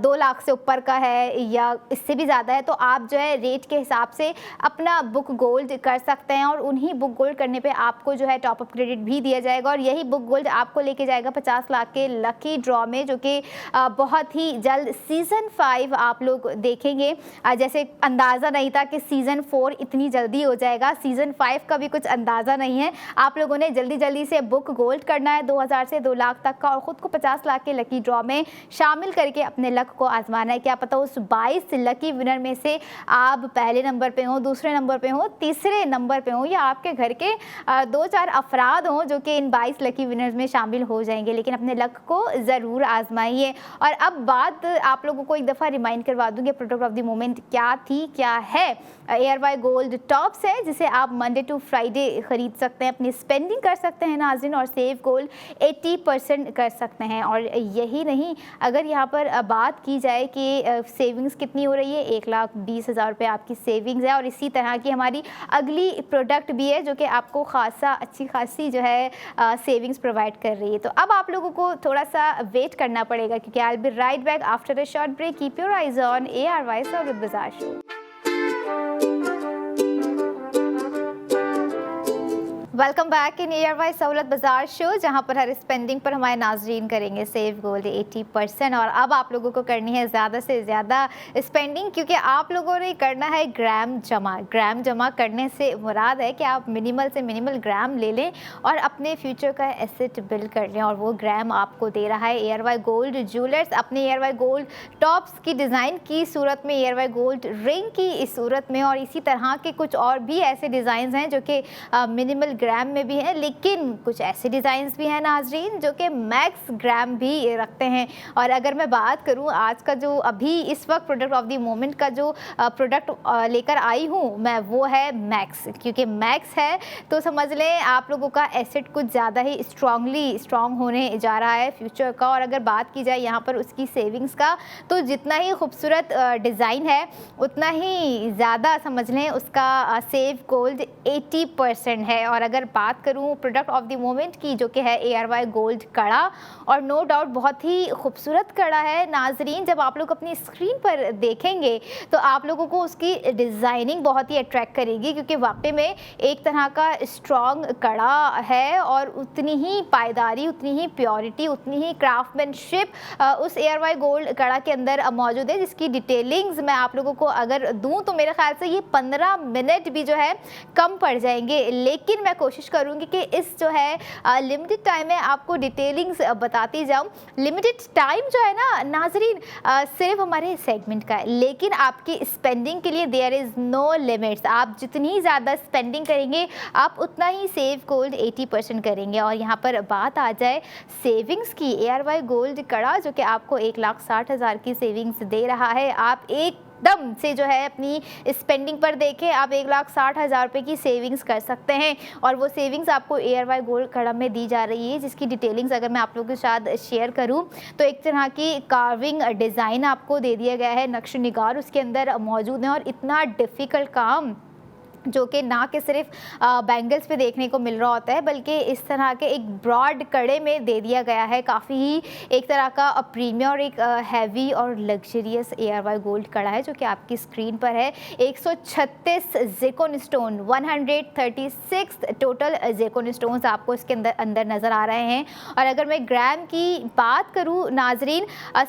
2 लाख से ऊपर का है या इससे भी ज़्यादा है, तो आप जो है रेट के हिसाब से अपना बुक गोल्ड कर सकते हैं। और उन्हीं बुक गोल्ड करने पे आपको जो है टॉप अप क्रेडिट भी दिया जाएगा, और यही बुक गोल्ड आपको लेके जाएगा 50 लाख के लकी ड्रॉ में, जो कि बहुत ही जल्द सीज़न 5 आप लोग देखेंगे। जैसे अंदाज़ा नहीं था कि सीज़न 4 इतनी जल्दी हो जाएगा, सीज़न 5 का भी कुछ अंदाज़ा नहीं है। आप लोगों ने जल्दी जल्दी से बुक गोल्ड करना है 2,000 से 2 लाख तक का, और ख़ुद को 50 लाख के के लकी ड्रॉ में शामिल करके अपने लक को आजमाना है। क्या पता उस 22 लकी विनर में से आप पहले नंबर पे हो, दूसरे नंबर पे हो, तीसरे नंबर पे हो, या आपके घर के 2-4 अफराद हों जो कि इन 22 लकी विनर्स में शामिल हो जाएंगे। लेकिन अपने लक को ज़रूर आजमाइए। और अब बात आप लोगों को एक दफ़ा रिमाइंड करवा दूंगी प्रोडक्ट ऑफ द मोमेंट क्या थी, क्या है। एयरवाई गोल्ड टॉप्स है जिसे आप मंडे टू फ्राइडे ख़रीद सकते हैं, अपनी स्पेंडिंग कर सकते हैं नाज़रीन, और सेव गोल्ड 80% कर सकते हैं। और यही नहीं, अगर यहाँ पर बात की जाए कि सेविंग्स कितनी हो रही है, 1,20,000 रुपये आपकी सेविंग्स है। और इसी तरह की हमारी अगली प्रोडक्ट भी है जो कि आपको अच्छी खासी जो है सेविंग्स प्रोवाइड कर रही है। तो अब आप लोगों को थोड़ा सा वेट करना पड़ेगा क्योंकि I will be right back after a short break. Keep your eyes on ARY सहूलत बाजार show. Welcome back in ARY सहूलत बाजार शो, जहां पर हर स्पेंडिंग पर हमारे नाजरीन करेंगे सेव गोल्ड 80%। और अब आप लोगों को करनी है ज़्यादा से ज़्यादा स्पेंडिंग, क्योंकि आप लोगों ने करना है ग्राम जमा। ग्राम जमा करने से मुराद है कि आप मिनिमल से मिनिमल ग्राम ले लें और अपने फ्यूचर का एसेट बिल्ड कर लें। और वो ग्राम आपको दे रहा है ARY गोल्ड ज्वेलर्स। अपने ARY गोल्ड टॉप्स की डिज़ाइन की सूरत में, ARY गोल्ड रिंग की इस सूरत में, और इसी तरह के कुछ और भी ऐसे डिज़ाइन हैं जो कि मिनिमल ग्राम में भी है, लेकिन कुछ ऐसे डिज़ाइंस भी हैं नाजरीन जो कि मैक्स ग्राम भी रखते हैं। और अगर मैं बात करूं आज का जो अभी इस वक्त प्रोडक्ट ऑफ द मोमेंट का जो प्रोडक्ट लेकर आई हूं मैं, वो है मैक्स। क्योंकि मैक्स है तो समझ लें आप लोगों का एसेट कुछ ज़्यादा ही स्ट्रॉन्ग होने जा रहा है फ्यूचर का। और अगर बात की जाए यहाँ पर उसकी सेविंग्स का, तो जितना ही खूबसूरत डिज़ाइन है उतना ही ज़्यादा समझ लें उसका सेव गोल्ड 80% है। और अगर बात करूं प्रोडक्ट ऑफ द मोमेंट की जो कि है ARY गोल्ड कड़ा, और नो डाउट बहुत ही खूबसूरत कड़ा है नाजरीन। जब आप लोग अपनी स्क्रीन पर देखेंगे तो आप लोगों को उसकी डिज़ाइनिंग बहुत ही अट्रैक्ट करेगी, क्योंकि वाकई में एक तरह का स्ट्रॉन्ग कड़ा है और उतनी ही पायदारी, उतनी ही प्योरिटी, उतनी ही क्राफ्टमैनशिप उस ARY गोल्ड कड़ा के अंदर मौजूद है, जिसकी डिटेलिंग्स मैं आप लोगों को अगर दूं तो मेरे ख्याल से ये 15 मिनट भी जो है कम पड़ जाएंगे। लेकिन मैं कोशिश करूंगी कि इस जो है लिमिटेड टाइम में आपको डिटेलिंग्स बताती जाऊं। लिमिटेड टाइम जो है ना नाजरीन सिर्फ हमारे सेगमेंट का है, लेकिन आपकी स्पेंडिंग के लिए देयर इज़ नो लिमिट्स। आप जितनी ज़्यादा स्पेंडिंग करेंगे आप उतना ही सेव गोल्ड 80% करेंगे। और यहाँ पर बात आ जाए सेविंग्स की, ARY गोल्ड कड़ा जो कि आपको 1,60,000 की सेविंग्स दे रहा है। आप एकदम से जो है अपनी स्पेंडिंग पर देखें, आप 1,60,000 रुपये की सेविंग्स कर सकते हैं। और वो सेविंग्स आपको ARY गोल्ड कड़ा में दी जा रही है, जिसकी डिटेलिंग्स अगर मैं आप लोगों के साथ शेयर करूं तो एक तरह की कार्विंग डिज़ाइन आपको दे दिया गया है, नक्श निगार उसके अंदर मौजूद है। और इतना डिफ़िकल्ट काम जो कि ना कि सिर्फ बैंगल्स पे देखने को मिल रहा होता है, बल्कि इस तरह के एक ब्रॉड कड़े में दे दिया गया है। काफ़ी ही एक तरह का प्रीमियम और एक हैवी और लग्जरियस ARY गोल्ड कड़ा है जो कि आपकी स्क्रीन पर है। 136 Zircon stone, 136 total Zircon stones आपको इसके अंदर नज़र आ रहे हैं। और अगर मैं ग्राम की बात करूँ नाजरीन,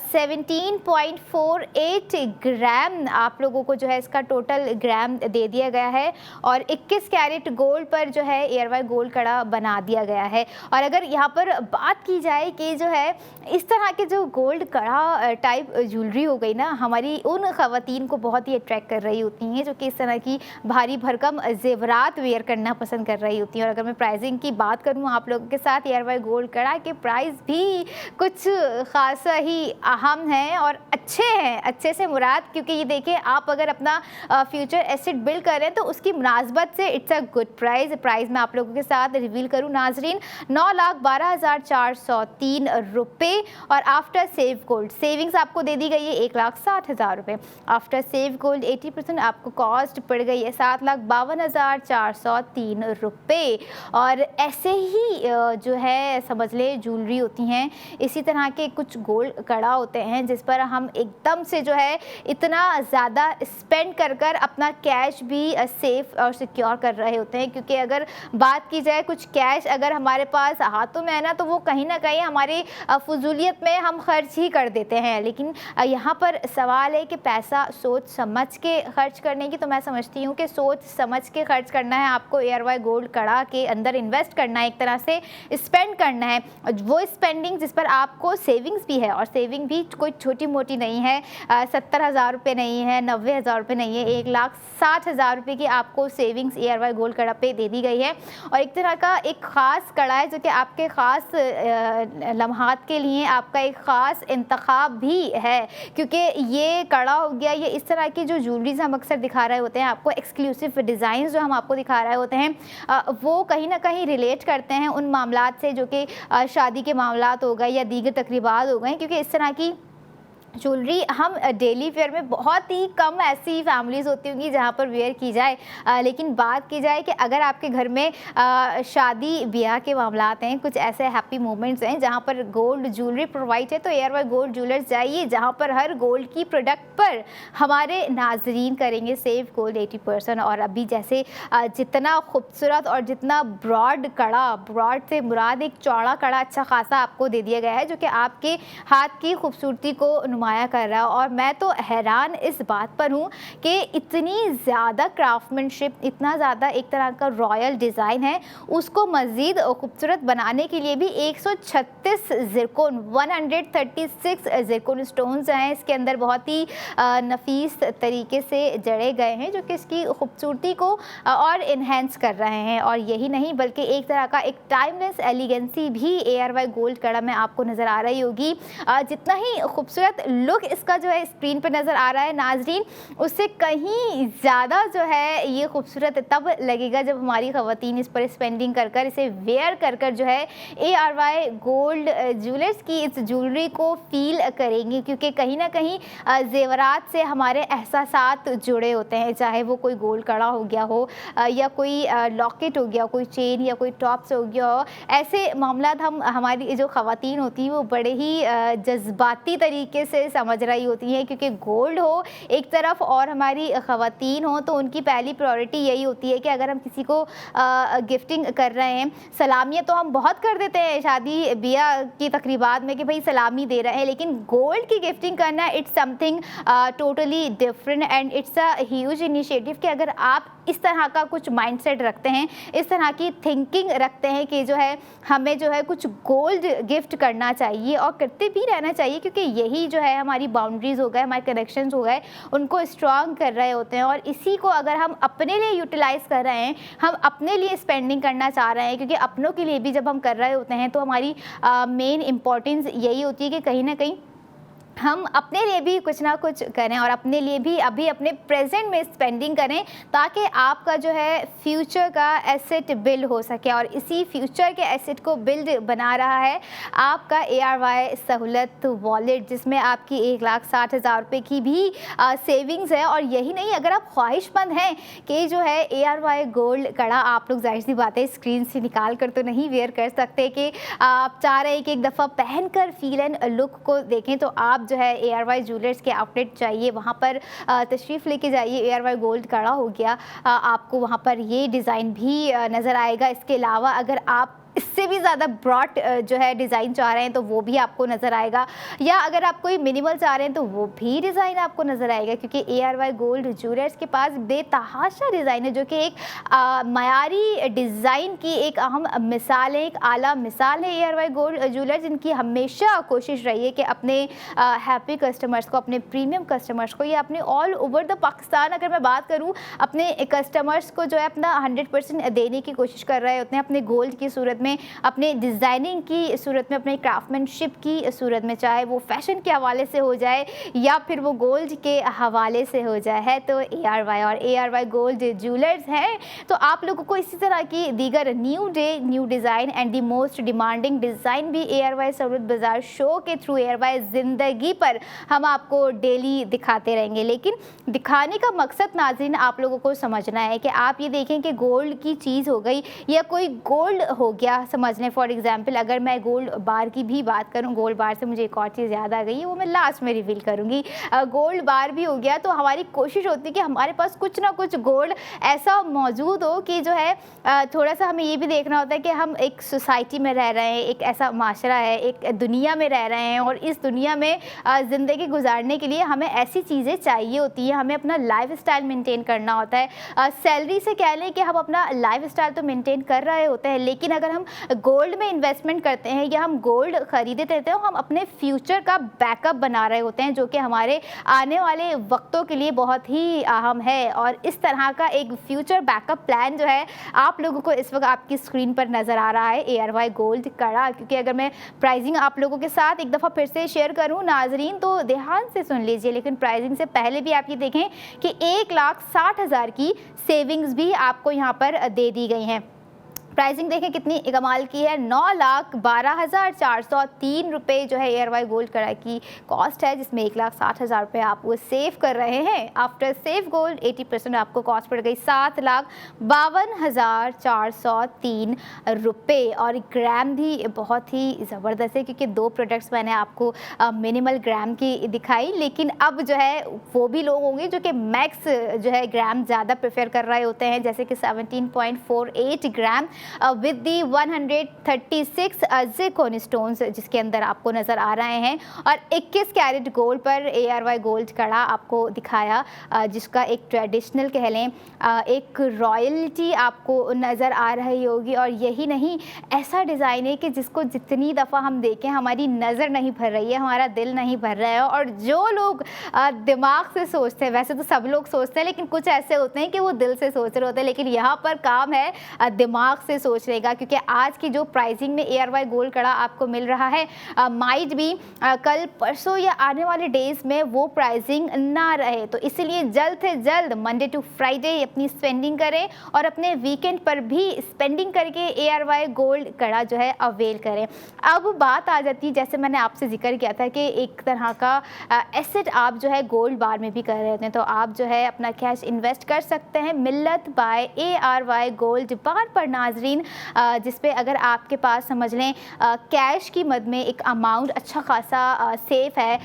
17.48 ग्राम आप लोगों को जो है इसका टोटल ग्राम दे दिया गया है। और 21 कैरेट गोल्ड पर जो है ARY गोल्ड कड़ा बना दिया गया है। और अगर यहाँ पर बात की जाए कि जो है इस तरह के जो गोल्ड कड़ा टाइप ज्वेलरी हो गई ना, हमारी उन ख़वातीन को बहुत ही अट्रैक्ट कर रही होती हैं जो कि इस तरह की भारी भरकम ज़ेवरात वेयर करना पसंद कर रही होती हैं। और अगर मैं प्राइसिंग की बात करूँ आप लोगों के साथ, ARY गोल्ड कड़ा के प्राइस भी कुछ ख़ासा ही अहम हैं और अच्छे हैं। अच्छे से मुराद, क्योंकि ये देखिए आप अगर अपना फ्यूचर एसेट बिल्ड कर रहे हैं तो उसकी मुनासबत से इट्स अ गुड प्राइस मैं आप लोगों के साथ रिवील करूं नाजरीन, 9,12,403 रुपये। और आफ्टर सेव गोल्ड सेविंग्स आपको दे दी गई है 1,60,000 रुपये। आफ्टर सेव गोल्ड 80% आपको कॉस्ट पड़ गई है 7,52,403 रुपये। और ऐसे ही जो है समझ ले ज्वेलरी होती हैं, इसी तरह के कुछ गोल्ड कड़ा होते हैं जिस पर हम एकदम से जो है इतना ज़्यादा स्पेंड कर अपना कैश भी सेव सेफ और सिक्योर कर रहे होते हैं, क्योंकि अगर बात की जाए कुछ कैश अगर हमारे पास हाथों में है ना, तो वो कहीं ना कहीं हमारी फजूलियत में हम खर्च ही कर देते हैं। लेकिन यहाँ पर सवाल है कि पैसा सोच समझ के खर्च करने की, तो मैं समझती हूँ कि सोच समझ के खर्च करना है आपको। ARY गोल्ड कड़ा के अंदर इन्वेस्ट करना है, एक तरह से स्पेंड करना है। वो स्पेंडिंग जिस पर आपको सेविंग्स भी है, और सेविंग भी कोई छोटी मोटी नहीं है, 70,000 रुपये नहीं है, 90,000 रुपये नहीं है, 1,60,000 रुपये की आपको सेविंग्स ARY गोल्ड कड़ा पे दे दी गई है। और एक तरह का एक ख़ास कड़ा है जो कि आपके ख़ास लम्हात के लिए आपका एक ख़ास इंतखाब भी है, क्योंकि ये कड़ा हो गया, ये इस तरह की जो ज्वेलरीज हम अक्सर दिखा रहे होते हैं आपको, एक्सक्लूसिव डिज़ाइन जो हम आपको दिखा रहे होते हैं, वो कहीं ना कहीं रिलेट करते हैं उन मामलात से जो कि शादी के मामलात हो गए या दीगर तकरीबात हो गए, क्योंकि इस तरह की ज्वेलरी हम डेली वेयर में बहुत ही कम ऐसी फैमिलीज़ होती होंगी जहाँ पर वेयर की जाए। लेकिन बात की जाए कि अगर आपके घर में शादी ब्याह के मामलात हैं, कुछ ऐसे हैप्पी मोमेंट्स हैं जहाँ पर गोल्ड ज्वेलरी प्रोवाइड है, तो ARY गोल्ड ज्वेलर्स जाइए, जहाँ पर हर गोल्ड की प्रोडक्ट पर हमारे नाजरीन करेंगे सेव गोल्ड 80%। और अभी जैसे जितना खूबसूरत और जितना ब्रॉड कड़ा, ब्रॉड से मुराद एक चौड़ा कड़ा अच्छा खासा आपको दे दिया गया है, जो कि आपके हाथ की खूबसूरती को नुमाया कर रहा है। और मैं तो हैरान इस बात पर हूँ कि इतनी ज़्यादा क्राफ्टमैनशिप, इतना ज़्यादा एक तरह का रॉयल डिज़ाइन है, उसको मज़ीद खूबसूरत बनाने के लिए भी 136 ज़िरकोन 136 ज़िरकोन स्टोन्स हैं इसके अंदर, बहुत ही नफीस तरीके से जड़े गए हैं, जो कि इसकी खूबसूरती को और इन्हेंस कर रहे हैं। और यही नहीं बल्कि एक तरह का एक टाइमलेस एलिगेंसी भी ARY गोल्ड कड़ा में आपको नज़र आ रही होगी। जितना ही खूबसूरत लुक इसका जो है स्क्रीन पर नज़र आ रहा है नाजरीन, उससे कहीं ज़्यादा जो है ये खूबसूरत तब लगेगा जब हमारी ख़वातीन इस पर स्पेंडिंग कर कर, इसे वेयर कर कर जो है ARY गोल्ड ज्वेलर्स की इस ज्वेलरी को फील करेंगी, क्योंकि कहीं ना कहीं जेवरात से हमारे एहसासात जुड़े होते हैं, चाहे वो कोई गोल्ड कड़ा हो गया हो या कोई लॉकेट हो गया, कोई चेन या कोई टॉप्स हो गया हो। ऐसे मामला हम हमारी जो ख़वातीन होती हैं वो बड़े ही जज्बाती तरीके से समझ रही होती हैं, क्योंकि गोल्ड हो एक तरफ और हमारी ख़वातीन हो तो उनकी पहली प्रायोरिटी यही होती है कि अगर हम किसी को गिफ्टिंग कर रहे हैं, सलामियाँ तो हम बहुत कर देते हैं शादी ब्याह की तकरीबात में कि भाई सलामी दे रहे हैं, लेकिन गोल्ड की गिफ्टिंग करना it's something totally different and it's a huge initiative. कि अगर आप इस तरह का कुछ माइंडसेट रखते हैं, इस तरह की थिंकिंग रखते हैं कि जो है हमें जो है कुछ गोल्ड गिफ्ट करना चाहिए और करते भी रहना चाहिए, क्योंकि यही जो है हमारी बाउंड्रीज़ हो गए, हमारे कनेक्शंस हो गए, उनको स्ट्रॉन्ग कर रहे होते हैं। और इसी को अगर हम अपने लिए यूटिलाइज़ कर रहे हैं, हम अपने लिए स्पेंडिंग करना चाह रहे हैं, क्योंकि अपनों के लिए भी जब हम कर रहे होते हैं तो हमारी मेन इंपॉर्टेंस यही होती है कि कहीं ना कहीं हम अपने लिए भी कुछ ना कुछ करें और अपने लिए भी अभी अपने प्रेजेंट में स्पेंडिंग करें, ताकि आपका जो है फ्यूचर का एसेट बिल्ड हो सके। और इसी फ्यूचर के एसेट को बिल्ड बना रहा है आपका ARY सहूलत वॉलेट, जिसमें आपकी 1,60,000 रुपये की भी सेविंग्स है। और यही नहीं, अगर आप ख्वाहिशमंद हैं कि जो है ARY गोल्ड कड़ा आप लोग जाहिर सी बात है स्क्रीन से निकाल कर तो नहीं वेयर कर सकते, कि आप चाह रहे हैं कि एक दफ़ा पहन कर फील एंड लुक को देखें, तो आप जो है ARY ज्वेलर्स के आउटलेट चाहिए, वहाँ पर तशरीफ़ लेके जाइए। ARY गोल्ड कड़ा हो गया, आपको वहाँ पर ये डिज़ाइन भी नज़र आएगा। इसके अलावा अगर आप इससे भी ज़्यादा ब्रॉड जो है डिज़ाइन चाह रहे हैं तो वो भी आपको नज़र आएगा, या अगर आप कोई मिनिमल चाह रहे हैं तो वो भी डिज़ाइन आपको नज़र आएगा, क्योंकि ARY गोल्ड ज्वेलर्स के पास बेतहाशा डिज़ाइन है, जो कि एक मयारी डिज़ाइन की एक अहम मिसाल है, एक आला मिसाल है ARY गोल्ड ज्वेलर्स, जिनकी हमेशा कोशिश रही है कि अपने हैप्पी कस्टमर्स को, अपने प्रीमियम कस्टमर्स को, या अपने ऑल ओवर द पाकिस्तान अगर मैं बात करूँ, अपने कस्टमर्स को जो है अपना 100% देने की कोशिश कर रहे होते हैं, अपने गोल्ड की सूरत में, अपने डिज़ाइनिंग की सूरत में, अपने क्राफ्टमैनशिप की सूरत में, चाहे वो फैशन के हवाले से हो जाए या फिर वो गोल्ड के हवाले से हो जाए। है तो ARY और ARY गोल्ड ज्वेलर्स हैं, तो आप लोगों को इसी तरह की दीगर new day, new design and the most demanding design भी ARY सहूलत बाज़ार शो के थ्रू ARY ज़िंदगी पर हम आपको डेली दिखाते रहेंगे। लेकिन दिखाने का मकसद नाज़रीन आप लोगों को समझना है कि आप ये देखें कि गोल्ड की चीज़ हो गई या कोई गोल्ड हो गया, या समझ लें फॉर एग्जांपल अगर मैं गोल्ड बार की भी बात करूं, गोल्ड बार से मुझे एक और चीज़ याद आ गई है, वो मैं लास्ट में रिवील करूंगी। गोल्ड बार भी हो गया तो हमारी कोशिश होती है कि हमारे पास कुछ ना कुछ गोल्ड ऐसा मौजूद हो कि जो है थोड़ा सा हमें ये भी देखना होता है कि हम एक सोसाइटी में रह रहे हैं, एक ऐसा माशरा है, एक दुनिया में रह रहे हैं और इस दुनिया में ज़िंदगी गुजारने के लिए हमें ऐसी चीज़ें चाहिए होती हैं, हमें अपना लाइफ स्टाइल मेंटेन करना होता है। सैलरी से कह लें कि हम अपना लाइफ स्टाइल तो मेंटेन कर रहे होते हैं, लेकिन अगर हम गोल्ड में इन्वेस्टमेंट करते हैं या हम गोल्ड खरीदते रहते हैं, हम अपने फ्यूचर का बैकअप बना रहे होते हैं, जो कि हमारे आने वाले वक्तों के लिए बहुत ही अहम है। और इस तरह का एक फ्यूचर बैकअप प्लान जो है आप लोगों को इस वक्त आपकी स्क्रीन पर नज़र आ रहा है, ARY गोल्ड कड़ा। क्योंकि अगर मैं प्राइसिंग आप लोगों के साथ एक दफ़ा फिर से शेयर करूं नाजरीन, तो ध्यान से सुन लीजिए, लेकिन प्राइसिंग से पहले भी आप ये देखें कि 1,60,000 की सेविंग्स भी आपको यहाँ पर दे दी गई हैं। प्राइसिंग देखें कितनी कमाल की है, 9,12,403 रुपये जो है ARY गोल्ड कड़ा की कॉस्ट है, जिसमें 1,60,000 रुपये आप वो सेव कर रहे हैं। आफ्टर सेव गोल्ड 80% आपको कॉस्ट पड़ गई 7,52,403 रुपये। और ग्राम भी बहुत ही ज़बरदस्त है, क्योंकि 2 प्रोडक्ट्स मैंने आपको मिनिमल ग्राम की दिखाई, लेकिन अब जो है वो भी लोग होंगे जो कि मैक्स जो है ग्राम ज़्यादा प्रेफर कर रहे होते हैं, जैसे कि 17.48 ग्राम विद दी 136 ज़िरकॉन स्टोन्स जिसके अंदर आपको नज़र आ रहे हैं। और 21 कैरेट गोल्ड पर ARY गोल्ड कड़ा आपको दिखाया, जिसका एक ट्रेडिशनल कह लें, एक रॉयल्टी आपको नज़र आ रही होगी। और यही नहीं, ऐसा डिज़ाइन है कि जिसको जितनी दफ़ा हम देखें हमारी नज़र नहीं भर रही है, हमारा दिल नहीं भर रहा है। और जो लोग दिमाग से सोचते हैं, वैसे तो सब लोग सोचते हैं, लेकिन कुछ ऐसे होते हैं कि वो दिल से सोच रहे होते हैं, लेकिन यहाँ पर काम है दिमाग से सोच लेगा। क्योंकि आज की जो प्राइसिंग में ARY गोल्ड कड़ा आपको मिल रहा है, माइट भी कल परसों या आने वाले डेज में वो प्राइसिंग ना रहे, तो इसलिए जल्द से जल्द मंडे टू फ्राइडे अपनी स्पेंडिंग करें और अपने वीकेंड पर भी स्पेंडिंग करके ARY गोल्ड कड़ा जो है अवेल करें। अब बात आ जाती है, जैसे मैंने आपसे जिक्र किया था कि एक तरह का एसेट आप जो है गोल्ड बार में भी कर रहे होते हैं, तो आप जो है अपना कैश इन्वेस्ट कर सकते हैं मिल्लत बाय ARY गोल्ड बार पर नाजरीन, जिस पे अगर आपके पास समझ लें कैश की मद में एक अमाउंट अच्छा खासा सेफ है,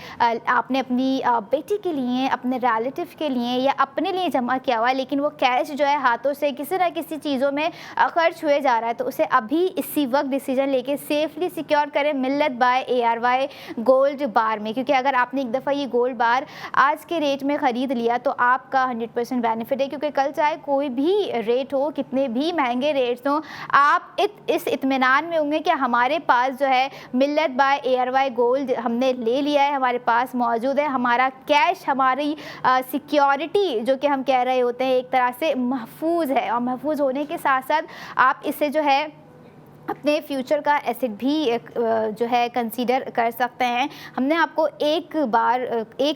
आपने अपनी बेटी के लिए, अपने रिलेटिव के लिए या अपने लिए जमा किया हुआ है, लेकिन वो कैश जो है हाथों से किसी ना किसी चीज़ों में खर्च हुए जा रहा है, तो उसे अभी इसी वक्त डिसीजन लेके सेफली सिक्योर करें मिल्लत बाय ARY गोल्ड बार में। क्योंकि अगर आपने एक दफ़ा ये गोल्ड बार आज के रेट में ख़रीद लिया तो आपका 100% बेनिफिट है, क्योंकि कल चाहे कोई भी रेट हो, कितने भी महंगे रेट्स हों, आप इस इत्मीनान में होंगे कि हमारे पास जो है मिल्लत बाय ARY गोल्ड हमने ले लिया है, हमारे पास मौजूद है, हमारा कैश, हमारी सिक्योरिटी जो कि हम कह रहे होते हैं एक तरह से महफूज है। और महफूज होने के साथ साथ आप इसे जो है अपने फ्यूचर का एसेट भी जो है कंसीडर कर सकते हैं। हमने आपको एक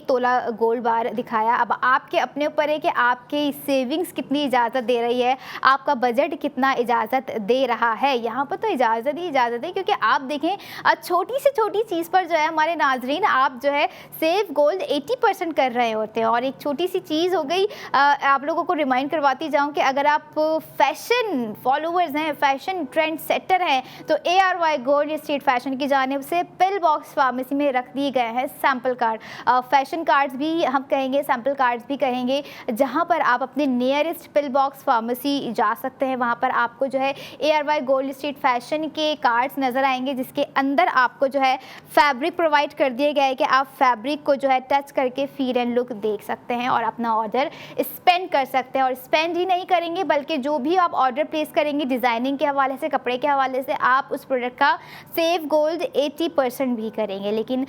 तोला गोल्ड बार दिखाया, अब आपके अपने ऊपर है कि आपके सेविंग्स कितनी इजाज़त दे रही है, आपका बजट कितना इजाज़त दे रहा है। यहाँ पर तो इजाज़त ही इजाज़त है, क्योंकि आप देखें छोटी से छोटी चीज़ पर जो है हमारे नाजरीन आप जो है सेव गोल्ड 80% कर रहे होते हैं। और एक छोटी सी चीज़ हो गई, आप लोगों को रिमाइंड करवाती जाऊँ कि अगर आप फैशन फॉलोअर्स हैं, फैशन ट्रेंड सेटर है, तो ARY गोल्ड स्ट्रीट फैशन की जानिब से पिल बॉक्स फार्मेसी में रख दिए गए हैं सैम्पल कार्ड, फैशन कार्ड्स भी हम कहेंगे, सैम्पल कार्ड्स भी कहेंगे, जहां पर आप अपने नियरेस्ट पिल बॉक्स फार्मेसी जा सकते हैं। वहां पर आपको जो है ARY गोल्ड स्ट्रीट फैशन के कार्ड्स नज़र आएंगे, जिसके अंदर आपको जो है फैब्रिक प्रोवाइड कर दिए गए कि आप फैब्रिक को जो है टच करके फील एंड लुक देख सकते हैं और अपना ऑर्डर स्पेंड कर सकते हैं। और स्पेंड ही नहीं करेंगे, बल्कि जो भी आप ऑर्डर प्लेस करेंगे डिज़ाइनिंग के हवाले से, कपड़े के हवाले से, आप उस प्रोडक्ट का सेव गोल्ड 80% भी करेंगे। लेकिन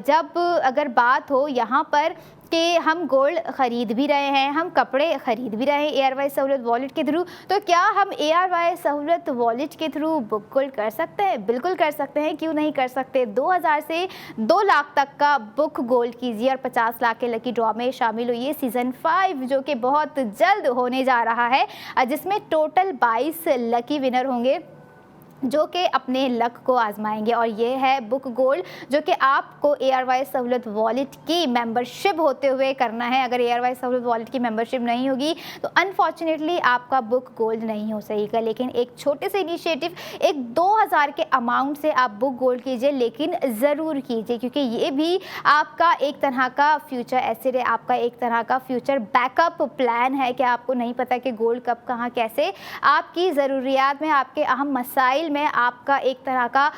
जब अगर बात हो यहाँ पर कि हम गोल्ड ख़रीद भी रहे हैं, हम कपड़े ख़रीद भी रहे हैं ARY सहूलत वॉलेट के थ्रू, तो क्या हम ARY सहूलत वॉलेट के थ्रू बुक गोल्ड कर सकते हैं? बिल्कुल कर सकते हैं, क्यों नहीं कर सकते। 2000 से 2 लाख तक का बुक गोल्ड कीजिए और 50 लाख के लकी ड्रॉ में शामिल हुई सीज़न 5 जो कि बहुत जल्द होने जा रहा है, जिसमें टोटल 22 लकी विनर होंगे। जो कि अपने लक को आजमाएंगे। और ये है बुक गोल्ड, जो कि आपको ARY सहूलत वॉलेट की मेंबरशिप होते हुए करना है। अगर ARY सहूलत वॉलेट की मेंबरशिप नहीं होगी तो अनफॉर्चुनेटली आपका बुक गोल्ड नहीं हो सकेगा। लेकिन एक छोटे से इनिशिएटिव, एक 2000 के अमाउंट से आप बुक गोल्ड कीजिए, लेकिन ज़रूर कीजिए, क्योंकि ये भी आपका एक तरह का फ्यूचर एसेट है, आपका एक तरह का फ्यूचर बैकअप प्लान है कि आपको नहीं पता कि गोल्ड कब कहाँ कैसे आपकी ज़रूरियात में, आपके अहम मसाइल में आपका एक तरह का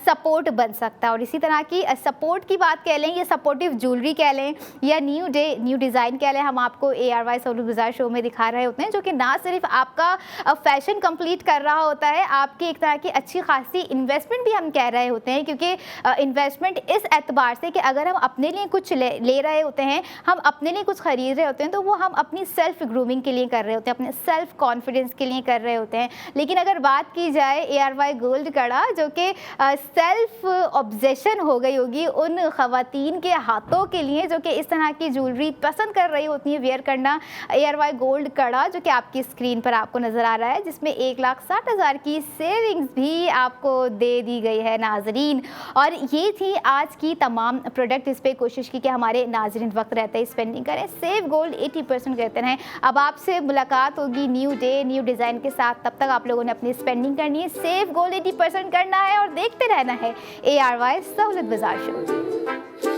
सपोर्ट बन सकता है। और इसी तरह की सपोर्ट की बात कह लें या सपोर्टिव ज्वेलरी कह लें या न्यू डिज़ाइन कह लें, हम आपको ARY सहूलत बाज़ार शो में दिखा रहे होते हैं, जो कि ना सिर्फ आपका फैशन कंप्लीट कर रहा होता है, आपकी एक तरह की अच्छी खासी इन्वेस्टमेंट भी हम कह रहे होते हैं। क्योंकि इन्वेस्टमेंट इस एतबार से कि अगर हम अपने लिए कुछ ले रहे होते हैं, हम अपने लिए कुछ ख़रीद रहे होते हैं, तो वो हम अपनी सेल्फ ग्रूमिंग के लिए कर रहे होते हैं, अपने सेल्फ कॉन्फिडेंस के लिए कर रहे होते हैं। लेकिन अगर बात की जाए ARY गोल्ड कड़ा, जो कि सेल्फ ऑब्जेशन हो गई होगी उन ख़वातीन के हाथों के लिए जो कि इस तरह की ज्वेलरी पसंद कर रही होती हैं वेयर करना, ARY गोल्ड कड़ा जो कि आपकी स्क्रीन पर आपको नज़र आ रहा है, जिसमें 1,60,000 की सेविंग्स भी आपको दे दी गई है नाजरीन। और ये थी आज की तमाम प्रोडक्ट। इस पर कोशिश की कि हमारे नाजरीन वक्त रहते हैं स्पेंडिंग करें, सेव गोल्ड 80% कहते हैं। अब आपसे मुलाकात होगी न्यू डे न्यू डिज़ाइन के साथ, तब तक आप लोगों ने अपनी स्पेंडिंग करनी है, सेव गोल्ड 80% करना है और देखते रहना है ARY सहूलत बाज़ार शो।